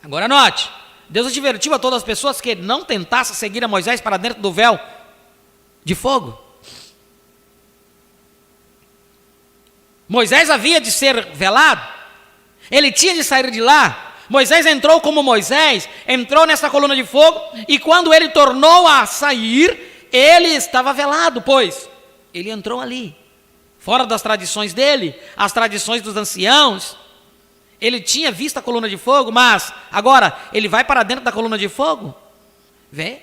Agora note, Deus advertiu a todas as pessoas que não tentassem seguir a Moisés para dentro do véu de fogo. Moisés havia de ser velado, ele tinha de sair de lá. Moisés entrou como Moisés, entrou nessa coluna de fogo, e quando ele tornou a sair, ele estava velado, pois ele entrou ali, fora das tradições dele, as tradições dos anciãos. Ele tinha visto a coluna de fogo, mas agora ele vai para dentro da coluna de fogo. Vê?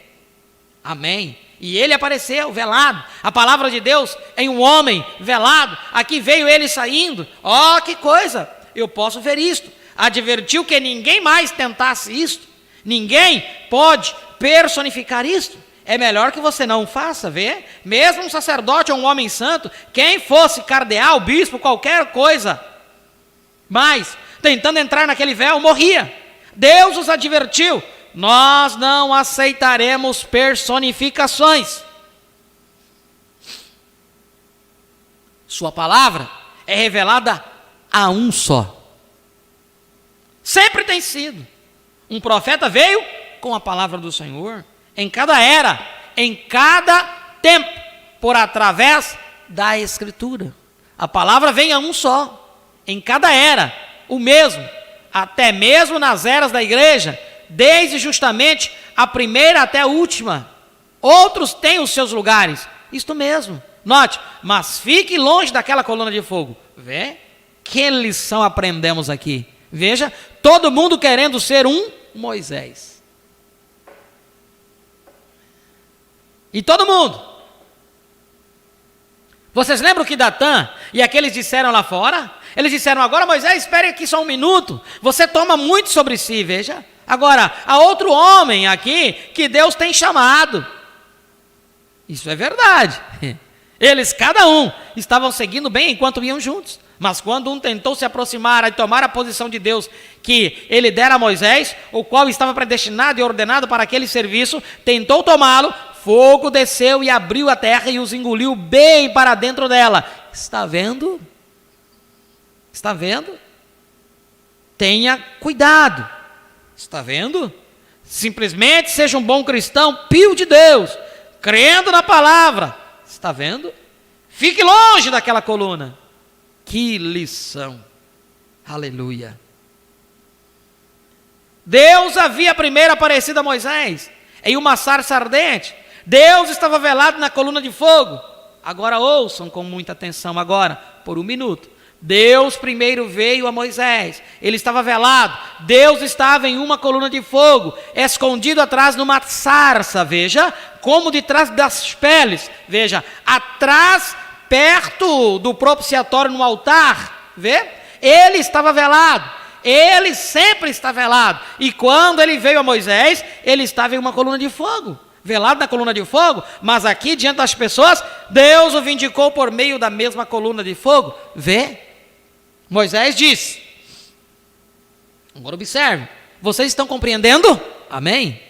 Amém. E ele apareceu velado. A palavra de Deus em um homem velado. Aqui veio ele saindo. Oh, que coisa! Eu posso ver isto. Advertiu que ninguém mais tentasse isto. Ninguém pode personificar isto. É melhor que você não faça, vê? Mesmo um sacerdote ou um homem santo, quem fosse cardeal, bispo, qualquer coisa, mas tentando entrar naquele véu, morria. Deus os advertiu: nós não aceitaremos personificações. Sua palavra é revelada a um só. Sempre tem sido. Um profeta veio com a palavra do Senhor, em cada era, em cada tempo, por através da Escritura. A palavra vem a um só, em cada era, o mesmo, até mesmo nas eras da igreja, desde justamente a primeira até a última. Outros têm os seus lugares, isto mesmo. Note, mas fique longe daquela coluna de fogo. Vê? Que lição aprendemos aqui? Veja, todo mundo querendo ser um Moisés. E todo mundo. Vocês lembram que Datã e aqueles disseram lá fora? Eles disseram, agora Moisés, espere aqui só um minuto. Você toma muito sobre si, veja. Agora, há outro homem aqui que Deus tem chamado. Isso é verdade. Eles, cada um, estavam seguindo bem enquanto iam juntos. Mas quando um tentou se aproximar e tomar a posição de Deus que ele dera a Moisés, o qual estava predestinado e ordenado para aquele serviço, tentou tomá-lo, fogo desceu e abriu a terra e os engoliu bem para dentro dela. Está vendo? Está vendo? Tenha cuidado. Está vendo? Simplesmente seja um bom cristão, pio de Deus, crendo na palavra. Está vendo? Fique longe daquela coluna. Que lição. Aleluia. Deus havia primeiro aparecido a Moisés em uma sarça ardente. Deus estava velado na coluna de fogo. Agora ouçam com muita atenção agora, por um minuto. Deus primeiro veio a Moisés, ele estava velado, Deus estava em uma coluna de fogo, escondido atrás de uma sarça, veja, como de trás das peles, veja, atrás, perto do propiciatório no altar, vê? Ele estava velado, ele sempre está velado, e quando ele veio a Moisés, ele estava em uma coluna de fogo, velado na coluna de fogo, mas aqui diante das pessoas, Deus o vindicou por meio da mesma coluna de fogo, vê? Moisés disse, agora observe, vocês estão compreendendo? Amém?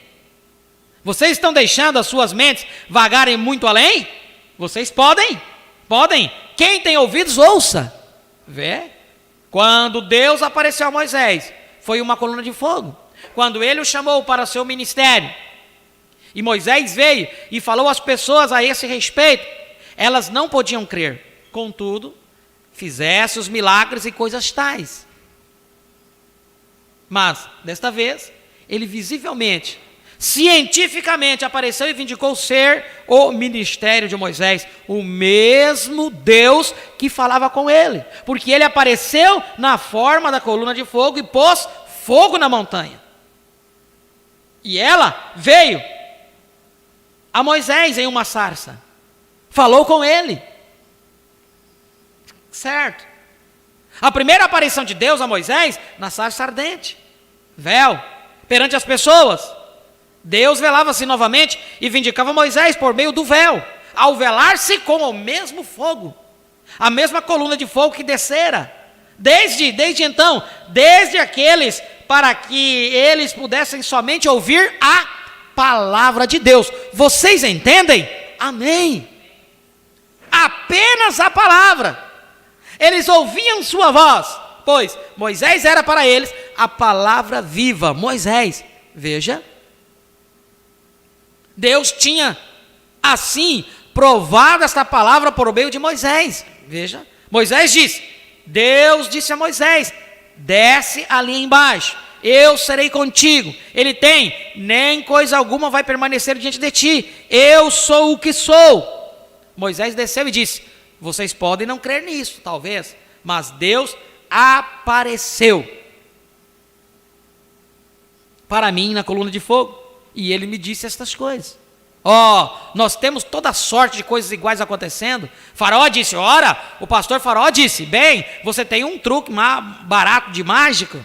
Vocês estão deixando as suas mentes vagarem muito além? Vocês podem? Podem. Quem tem ouvidos, ouça. Vê? Quando Deus apareceu a Moisés, foi uma coluna de fogo. Quando ele o chamou para o seu ministério, e Moisés veio e falou às pessoas a esse respeito, elas não podiam crer. Contudo, fizesse os milagres e coisas tais. Mas, desta vez, ele visivelmente, cientificamente apareceu e vindicou ser o ministério de Moisés, o mesmo Deus que falava com ele, porque ele apareceu na forma da coluna de fogo e pôs fogo na montanha. E ela veio a Moisés em uma sarça, falou com ele. Certo. A primeira aparição de Deus a Moisés na sarça ardente, véu, perante as pessoas. Deus velava-se novamente e vindicava Moisés por meio do véu, ao velar-se com o mesmo fogo, a mesma coluna de fogo que descera. Desde então, desde aqueles, para que eles pudessem somente ouvir a palavra de Deus. Vocês entendem? Amém. Apenas a palavra. Eles ouviam sua voz, pois Moisés era para eles a palavra viva. Moisés, veja, Deus tinha assim provado esta palavra por meio de Moisés. Veja, Moisés disse, Deus disse a Moisés, desce ali embaixo, eu serei contigo. Ele tem, nem coisa alguma vai permanecer diante de ti, eu sou o que sou. Moisés desceu e disse, vocês podem não crer nisso, talvez, mas Deus apareceu para mim na coluna de fogo, e ele me disse estas coisas. Nós temos toda sorte de coisas iguais acontecendo. Faraó disse, ora, o pastor Faraó disse, bem, você tem um truque barato de mágica.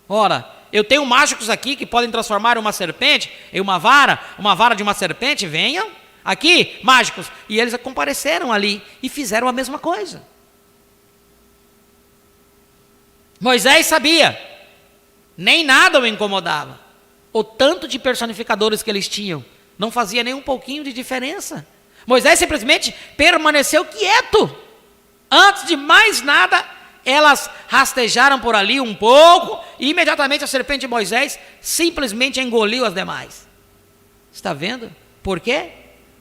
Ora, eu tenho mágicos aqui que podem transformar uma serpente em uma vara de uma serpente, venham aqui, mágicos. E eles compareceram ali e fizeram a mesma coisa. Moisés sabia, nem nada o incomodava. O tanto de personificadores que eles tinham não fazia nem um pouquinho de diferença. Moisés simplesmente permaneceu quieto. Antes de mais nada, elas rastejaram por ali um pouco e imediatamente a serpente de Moisés simplesmente engoliu as demais. Está vendo? Por quê?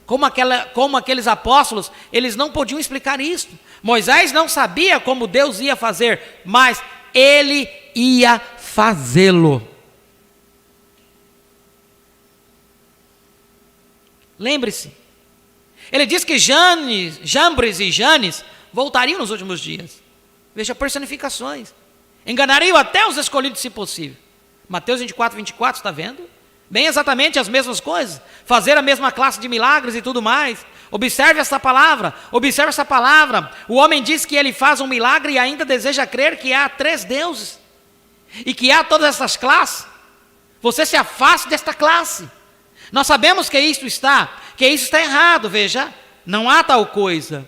Como aqueles apóstolos, eles não podiam explicar isso. Moisés não sabia como Deus ia fazer, mas ele ia fazê-lo. Lembre-se, ele diz que Jambres e Janes voltariam nos últimos dias. Veja, personificações. Enganariam até os escolhidos, se possível. Mateus 24, 24, está vendo? Bem exatamente as mesmas coisas. Fazer a mesma classe de milagres e tudo mais. Observe essa palavra. Observe essa palavra. O homem diz que ele faz um milagre e ainda deseja crer que há 3 deuses. E que há todas essas classes. Você se afaste desta classe. Nós sabemos que isso está errado, veja. Não há tal coisa.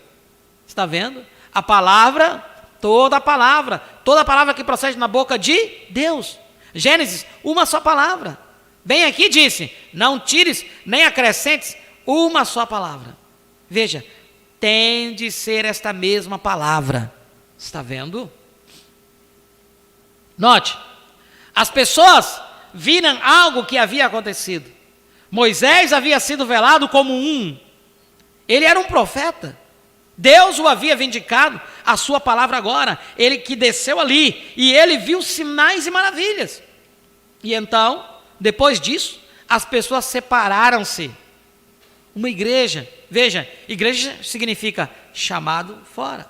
Está vendo? A palavra, toda a palavra que procede na boca de Deus. Gênesis, uma só palavra. Bem aqui disse, não tires nem acrescentes uma só palavra. Veja, tem de ser esta mesma palavra. Está vendo? Note, as pessoas viram algo que havia acontecido. Moisés havia sido velado como ele era um profeta. Deus o havia vindicado, a sua palavra agora, ele que desceu ali, e ele viu sinais e maravilhas. E então, depois disso, as pessoas separaram-se. Uma igreja, veja, igreja significa chamado fora.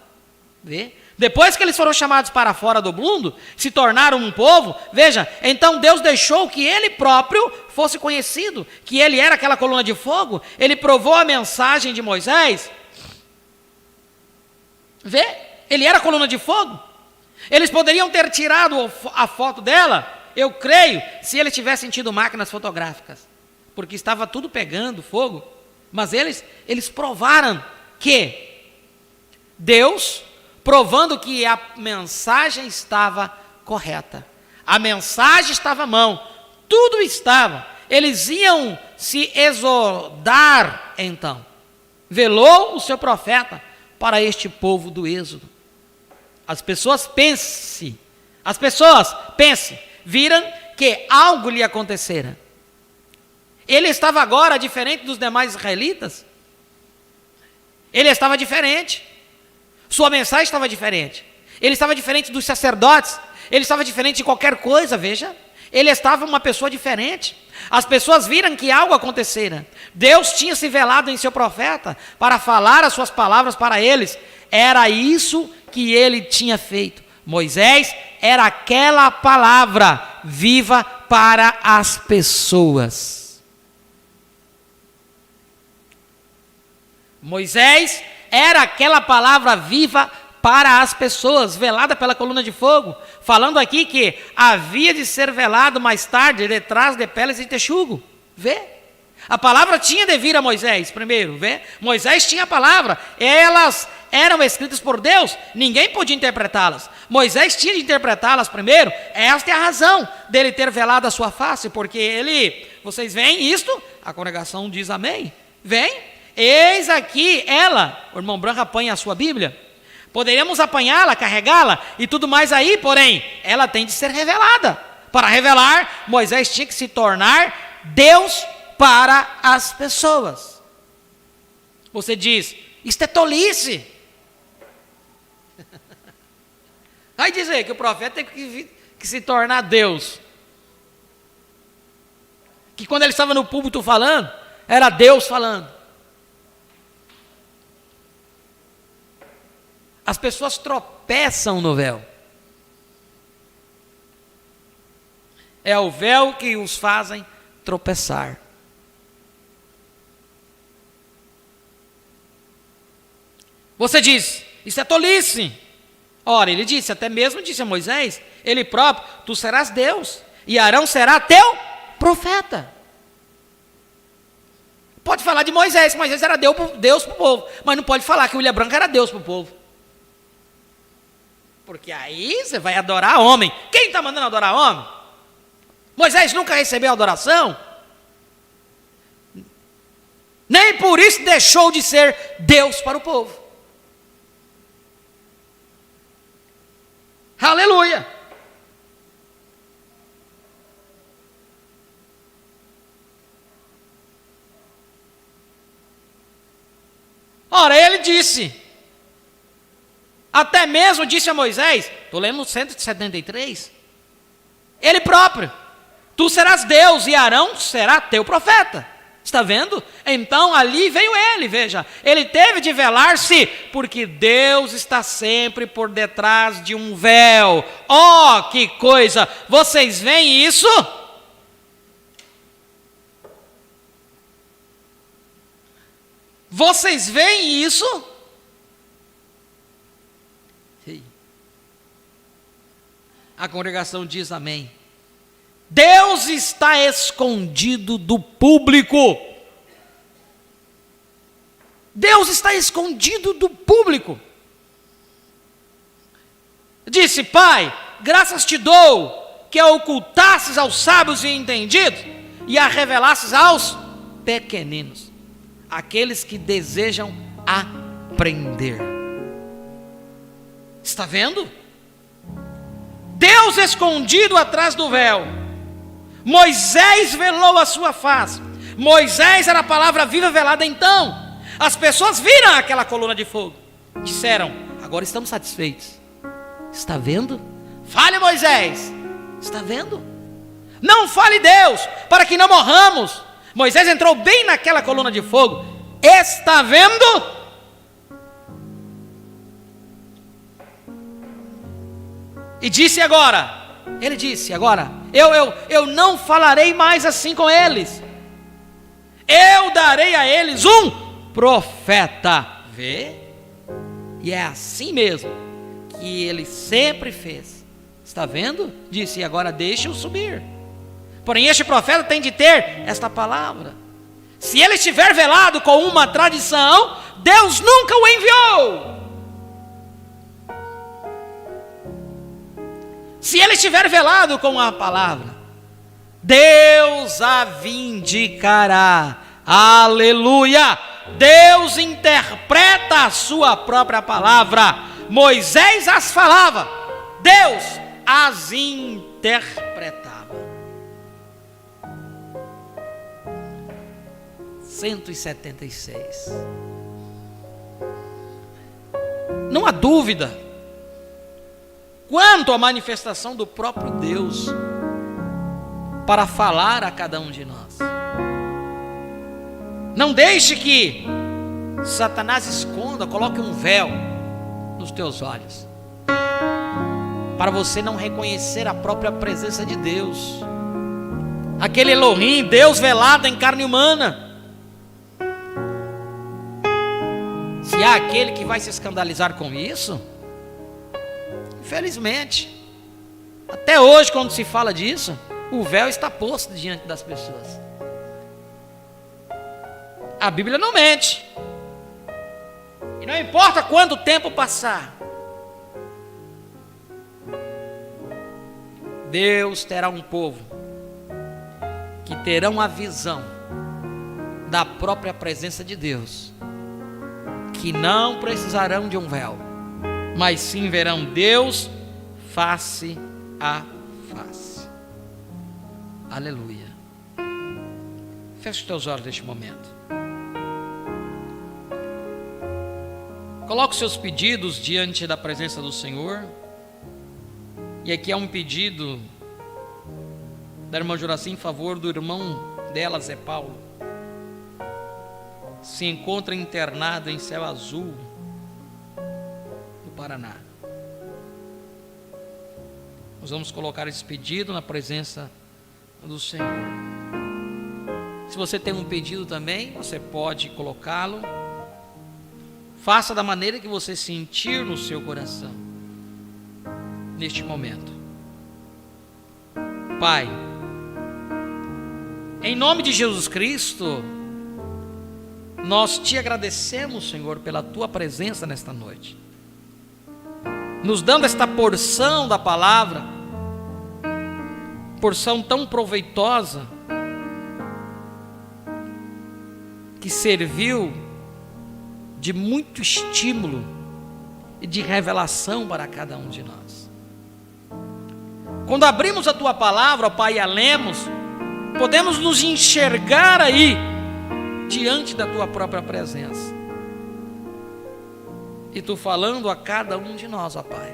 Vê? Depois que eles foram chamados para fora do mundo, se tornaram um povo, veja, então Deus deixou que ele próprio fosse conhecido, que ele era aquela coluna de fogo, ele provou a mensagem de Moisés. Vê? Ele era coluna de fogo. Eles poderiam ter tirado a foto dela, eu creio, se eles tivessem tido máquinas fotográficas, porque estava tudo pegando fogo. Mas eles provaram que Deus, provando que a mensagem estava correta, a mensagem estava à mão, tudo estava. Eles iam se exodar então. Velou o seu profeta para este povo do Êxodo. As pessoas pensem, viram que algo lhe acontecera. Ele estava agora diferente dos demais israelitas. Ele estava diferente. Sua mensagem estava diferente. Ele estava diferente dos sacerdotes. Ele estava diferente de qualquer coisa, veja. Ele estava uma pessoa diferente. As pessoas viram que algo acontecera. Deus tinha se velado em seu profeta para falar as suas palavras para eles. Era isso que ele tinha feito. Moisés era aquela palavra viva para as pessoas. Moisés era aquela palavra viva para as pessoas, velada pela coluna de fogo, falando aqui que havia de ser velado mais tarde, detrás de peles de texugo. Vê? A palavra tinha de vir a Moisés primeiro, vê? Moisés tinha a palavra, elas eram escritas por Deus, ninguém podia interpretá-las. Moisés tinha de interpretá-las primeiro. Esta é a razão dele ter velado a sua face, porque vocês veem isto? A congregação diz amém. Vem? Eis aqui ela, o irmão Branco apanha a sua Bíblia. Poderíamos apanhá-la, carregá-la e tudo mais aí, porém, ela tem de ser revelada. Para revelar, Moisés tinha que se tornar Deus para as pessoas. Você diz, isto é tolice. Vai dizer que o profeta tem que se tornar Deus. Que quando ele estava no púlpito falando, era Deus falando. As pessoas tropeçam no véu. É o véu que os fazem tropeçar. Você diz, isso é tolice. Ora, ele disse, até mesmo disse a Moisés, ele próprio, tu serás Deus, e Arão será teu profeta. Pode falar de Moisés, Moisés era Deus para o povo, mas não pode falar que o William Branco era Deus para o povo. Porque aí você vai adorar homem. Quem está mandando adorar homem? Moisés nunca recebeu adoração. Nem por isso deixou de ser Deus para o povo. Aleluia! Ora, ele disse, até mesmo disse a Moisés, estou lendo no 173, ele próprio, tu serás Deus e Arão será teu profeta. Está vendo? Então ali veio ele, veja. Ele teve de velar-se, porque Deus está sempre por detrás de um véu. Oh, que coisa! Vocês veem isso? Vocês veem isso? A congregação diz amém. Deus está escondido do público. Deus está escondido do público. Disse: Pai, graças te dou que a ocultasses aos sábios e entendidos e a revelasses aos pequeninos, aqueles que desejam aprender. Está vendo? Deus escondido atrás do véu. Moisés velou a sua face. Moisés era a palavra viva velada. Então as pessoas viram aquela coluna de fogo, disseram: agora estamos satisfeitos. Está vendo? Fale, Moisés. Está vendo? Não fale, Deus, para que não morramos. Moisés entrou bem naquela coluna de fogo. Está vendo? E disse agora, ele disse agora, eu não falarei mais assim com eles. Eu darei a eles um profeta. Vê? E é assim mesmo que ele sempre fez. Está vendo? Disse: agora deixa-o subir. Porém este profeta tem de ter esta palavra. Se ele estiver velado com uma tradição, Deus nunca o enviou. Se ele estiver velado com a palavra, Deus a vindicará. Aleluia! Deus interpreta a sua própria palavra. Moisés as falava, Deus as interpretava. 176. Não há dúvida quanto à manifestação do próprio Deus para falar a cada um de nós. Não deixe que Satanás esconda, coloque um véu nos teus olhos, para você não reconhecer a própria presença de Deus, aquele Elohim, Deus velado em carne humana. Se há aquele que vai se escandalizar com isso, infelizmente, até hoje, quando se fala disso, o véu está posto diante das pessoas. A Bíblia não mente. E não importa quanto tempo passar, Deus terá um povo que terão a visão da própria presença de Deus, que não precisarão de um véu, mas sim verão Deus face a face. Aleluia. Feche os teus olhos neste momento. Coloque os seus pedidos diante da presença do Senhor. E aqui é um pedido da irmã Juraci em favor do irmão dela, Zé Paulo. Se encontra internado em Céu Azul, no Paraná. Nós vamos colocar esse pedido na presença do Senhor. Se você tem um pedido também, você pode colocá-lo. Faça da maneira que você sentir no seu coração neste momento. Pai, em nome de Jesus Cristo, nós te agradecemos, Senhor, pela tua presença nesta noite, nos dando esta porção da palavra, porção tão proveitosa, que serviu de muito estímulo e de revelação para cada um de nós. Quando abrimos a tua palavra, ó Pai, e a lemos, podemos nos enxergar aí diante da tua própria presença, e tu falando a cada um de nós, ó Pai,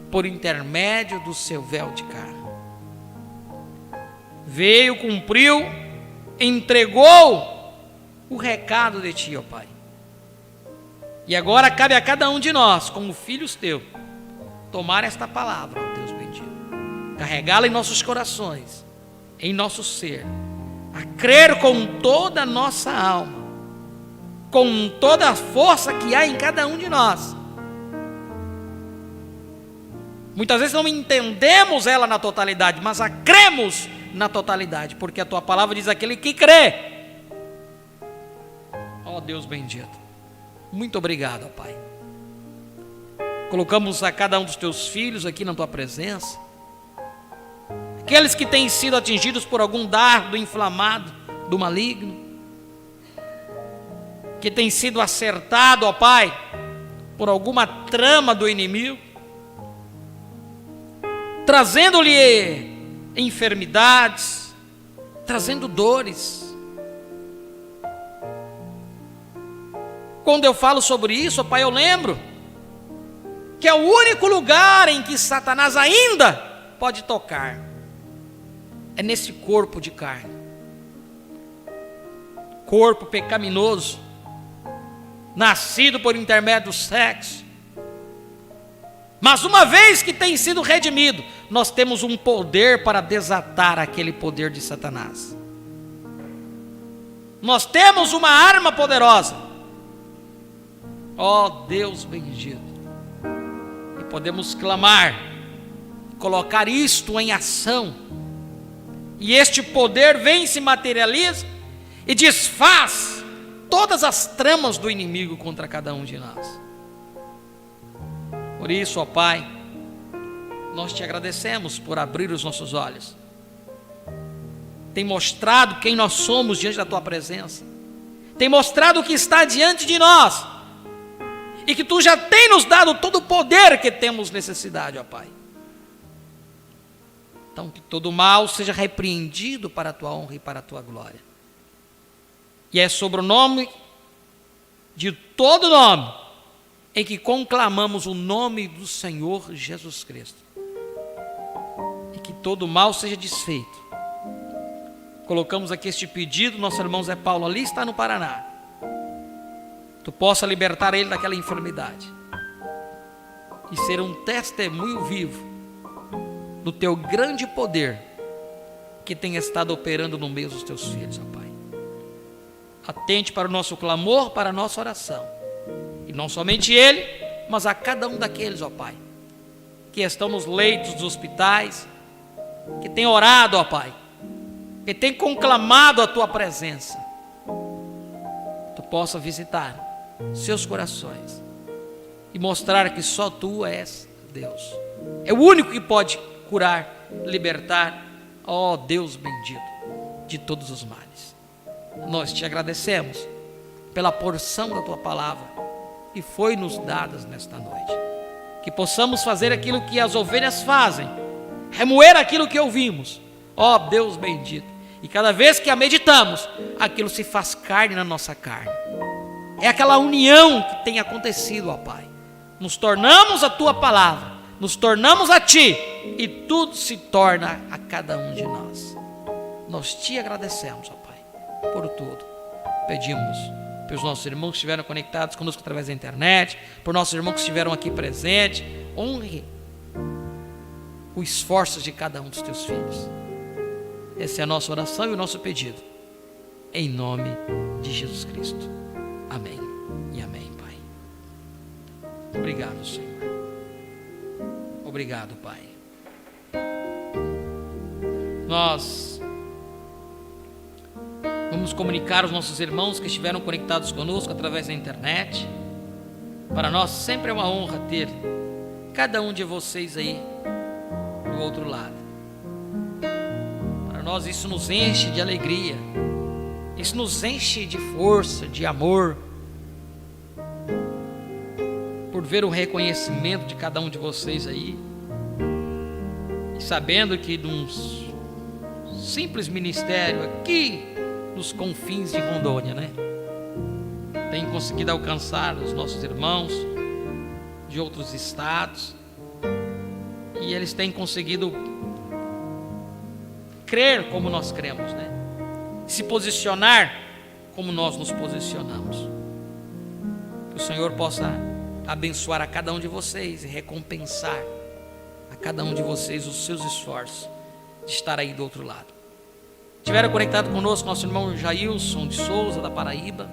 por intermédio do seu véu de carne. Veio, cumpriu entregou o recado de ti, ó Pai. E agora cabe a cada um de nós, como filhos teus, tomar esta palavra, ó Deus bendito, carregá-la em nossos corações, em nosso ser, a crer com toda a nossa alma, com toda a força que há em cada um de nós. Muitas vezes não entendemos ela na totalidade, mas a cremos na totalidade, porque a tua palavra diz: aquele que crê. Ó Deus bendito, muito obrigado, ó Pai. Colocamos a cada um dos teus filhos aqui na tua presença, aqueles que têm sido atingidos por algum dardo inflamado do maligno, que tem sido acertado, ó Pai, por alguma trama do inimigo, trazendo-lhe enfermidades, trazendo dores. Quando eu falo sobre isso, ó Pai, eu lembro que é o único lugar em que Satanás ainda pode tocar, é nesse corpo de carne, corpo pecaminoso, nascido por intermédio do sexo. Mas uma vez que tem sido redimido, nós temos um poder para desatar aquele poder de Satanás. Nós temos uma arma poderosa, ó Deus bendito, e podemos clamar, colocar isto em ação, e este poder vem, se materializa e desfaz todas as tramas do inimigo contra cada um de nós. Por isso, ó Pai, nós te agradecemos por abrir os nossos olhos, tem mostrado quem nós somos diante da tua presença, tem mostrado o que está diante de nós, e que tu já tem nos dado todo o poder que temos necessidade, ó Pai. Então que todo mal seja repreendido para a tua honra e para a tua glória. E é sobre o nome de todo nome em que conclamamos o nome do Senhor Jesus Cristo, e que todo mal seja desfeito. Colocamos aqui este pedido, nosso irmão Zé Paulo ali está no Paraná, tu possa libertar ele daquela enfermidade e ser um testemunho vivo do teu grande poder que tem estado operando no meio dos teus filhos, ó Pai. Atente para o nosso clamor, para a nossa oração, e não somente ele, mas a cada um daqueles, ó Pai, que estão nos leitos dos hospitais, que tem orado, ó Pai, que tem conclamado a tua presença. Tu possa visitar seus corações e mostrar que só tu és Deus, é o único que pode curar, libertar, ó Deus bendito, de todos os males. Nós te agradecemos pela porção da tua palavra que foi nos dada nesta noite, que possamos fazer aquilo que as ovelhas fazem, remoer aquilo que ouvimos, ó Deus bendito, e cada vez que a meditamos, aquilo se faz carne na nossa carne. É aquela união que tem acontecido, ó Pai. Nos tornamos a tua palavra, nos tornamos a ti, e tudo se torna a cada um de nós. Nós te agradecemos, ó Pai, por tudo. Pedimos pelos nossos irmãos que estiveram conectados conosco através da internet, por nossos irmãos que estiveram aqui presentes, honre o esforço de cada um dos teus filhos. Essa é a nossa oração e o nosso pedido, em nome de Jesus Cristo. Amém e amém, Pai. Obrigado, Senhor. Obrigado, Pai. Nós vamos comunicar aos nossos irmãos que estiveram conectados conosco através da internet. Para nós sempre é uma honra ter cada um de vocês aí do outro lado. Para nós isso nos enche de alegria, isso nos enche de força, de amor, por ver o reconhecimento de cada um de vocês aí, e sabendo que num simples ministério aqui nos confins de Rondônia, né, tem conseguido alcançar os nossos irmãos de outros estados, e eles têm conseguido crer como nós cremos, né? se posicionar como nós nos posicionamos. Que o Senhor possa abençoar a cada um de vocês e recompensar a cada um de vocês os seus esforços de estar aí do outro lado. Estiveram conectados conosco nosso irmão Jailson de Souza, da Paraíba,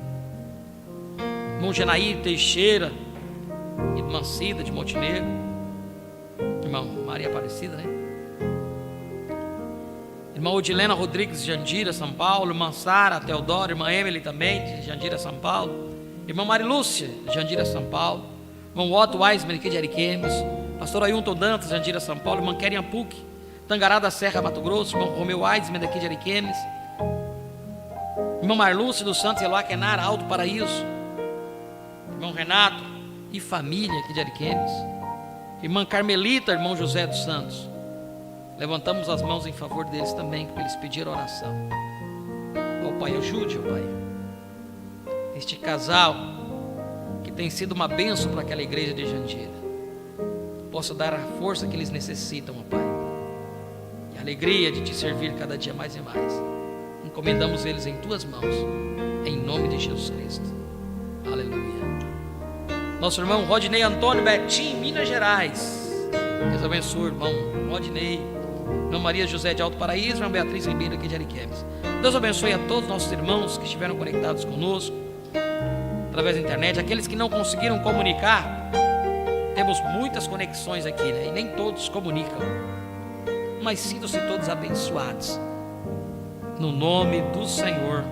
irmão Genair Teixeira, irmã Cida de Montenegro, irmã Maria Aparecida, né? Irmã Odilena Rodrigues de Jandira, São Paulo, irmã Sara Teodoro, irmã Emily também de Jandira, São Paulo, irmã Marilúcia de Jandira, São Paulo, irmão Otto Weisman aqui de Ariquemes, pastor Ailton Dantas de Jandira, São Paulo, irmã Kerian Puc, Tangará da Serra, Mato Grosso, irmão Romeu Weisman daqui de Ariquemes, irmão Marlúcia dos Santos Eloá Kenara, Alto Paraíso, irmão Renato e família aqui de Ariquemes, irmã Carmelita, irmão José dos Santos. Levantamos as mãos em favor deles também, porque eles pediram oração. Ó Pai, ajude, ó Pai, este casal que tem sido uma bênção para aquela igreja de Jandira, possa dar a força que eles necessitam, ó Pai, e a alegria de te servir cada dia mais e mais. Encomendamos eles em tuas mãos, em nome de Jesus Cristo. Aleluia. Nosso irmão Rodney Antônio Betim, Minas Gerais. Deus abençoe, irmão Rodney. Irmã Maria José de Alto Paraíso, irmã Beatriz Ribeiro aqui de Ariquemes. Deus abençoe a todos os nossos irmãos que estiveram conectados conosco através da internet. Aqueles que não conseguiram comunicar, temos muitas conexões aqui, né? E nem todos comunicam, mas sintam-se todos abençoados no nome do Senhor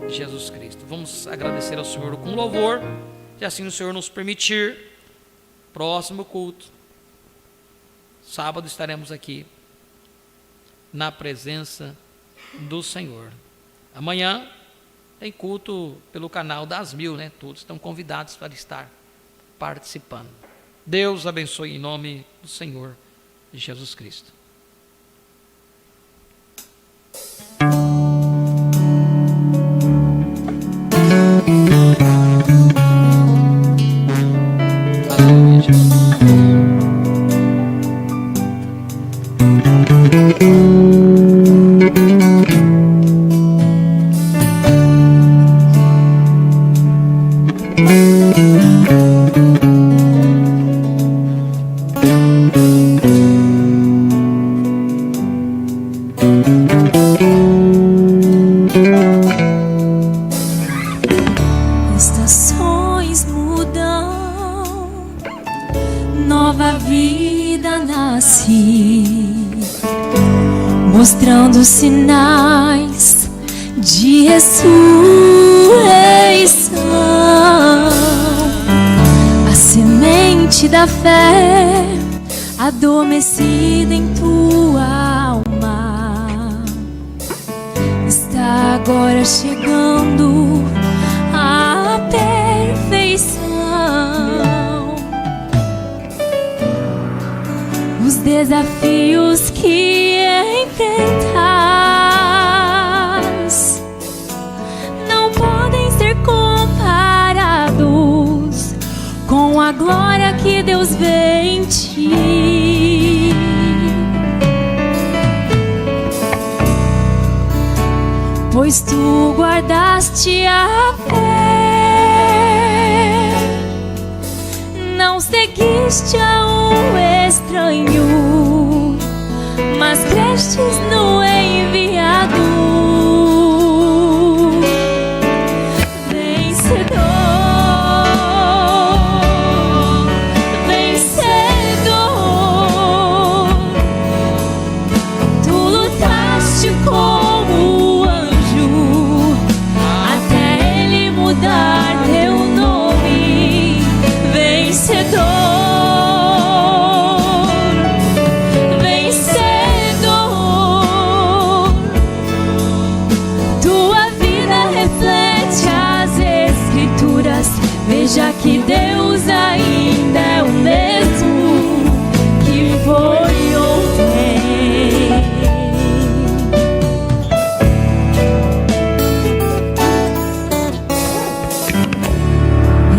Jesus Cristo. Vamos agradecer ao Senhor com louvor, e assim o Senhor nos permitir. Próximo culto, sábado, estaremos aqui na presença do Senhor. Amanhã tem culto pelo canal das 1000, né? Todos estão convidados para estar participando. Deus abençoe em nome do Senhor Jesus Cristo. Aleluia, Jesus. Estações mudam, nova vida nasce, mostrando sinais de ressurreição. A semente da fé adormecida em tua alma está agora chegando à perfeição. Os desafios que enfrentas não podem ser comparados com a glória que Deus vê em ti. Pois tu guardaste a fé, não seguiste a um estranho, mas crestes no enviado. Vencedor, vencedor, tu lutaste como anjo até ele mudar teu nome. Vencedor, vencedor, tua vida reflete as escrituras. Veja que Deus ainda é o mesmo que foi ontem.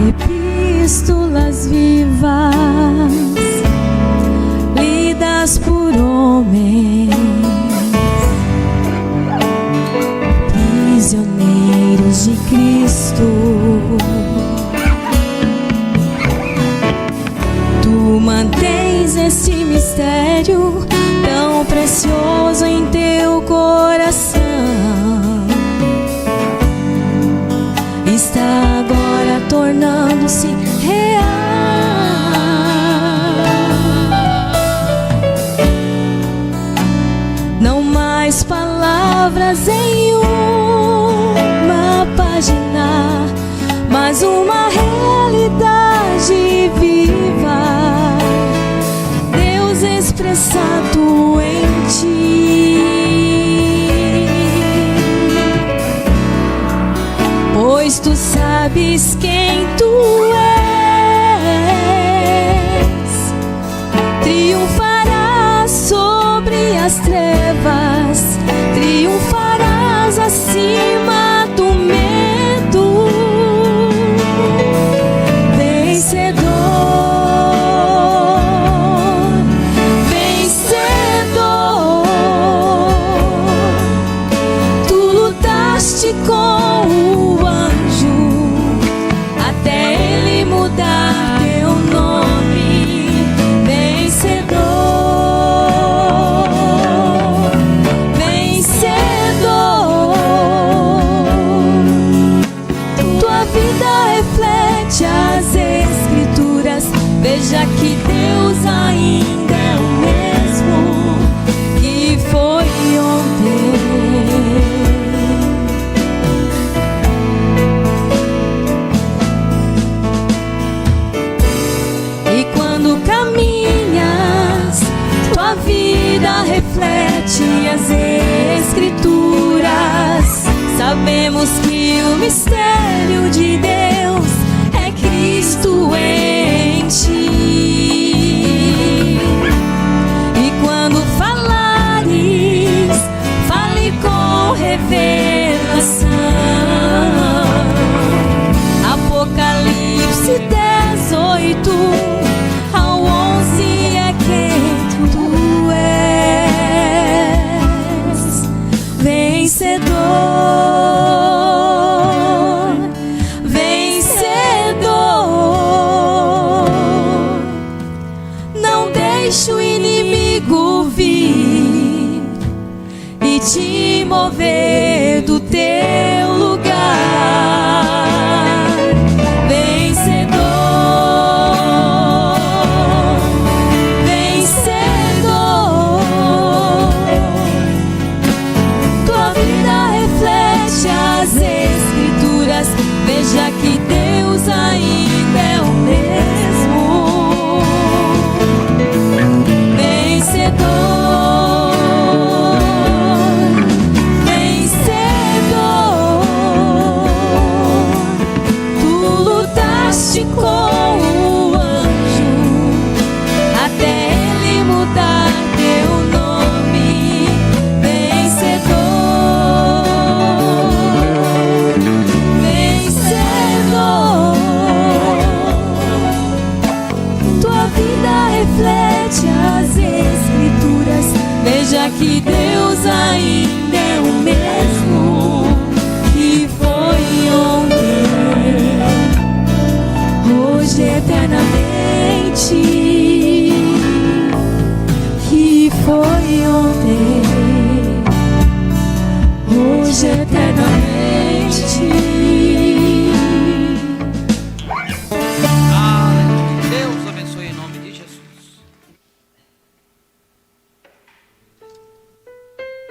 Epístolas vivas, lidas por homens, tornando-se real. Não mais palavras em uma página, mas uma realidade viva, Deus expressado em ti. Pois tu sabes quem tu és, triunfarás sobre as trevas, triunfarás acima do medo. Vencedor, vencedor, tu lutaste com o anjo até ele mudar teu nome. Vencedor, vencedor, tua vida reflete as escrituras. Veja que Deus ainda é o mesmo que foi ontem. E quando caminhas, tua vida reflete as escrituras. Sabemos que o mistério de Deus é Cristo em ti. E quando falares, fale com revelação. Apocalipse 18 ao 11 é quem tu és. Vencedor, vencedor, não deixe o inimigo vir e te mover do teu lugar. Vencedor, vencedor, tua vida reflete as escrituras. Veja que Deus ainda é o mesmo. Vencedor, vencedor, tu lutaste com o anjo até ele mudar teu nome. Vencedor, vencedor, tua vida reflete as escrituras. Veja que Deus ainda é o mesmo que foi ontem, hoje eternamente.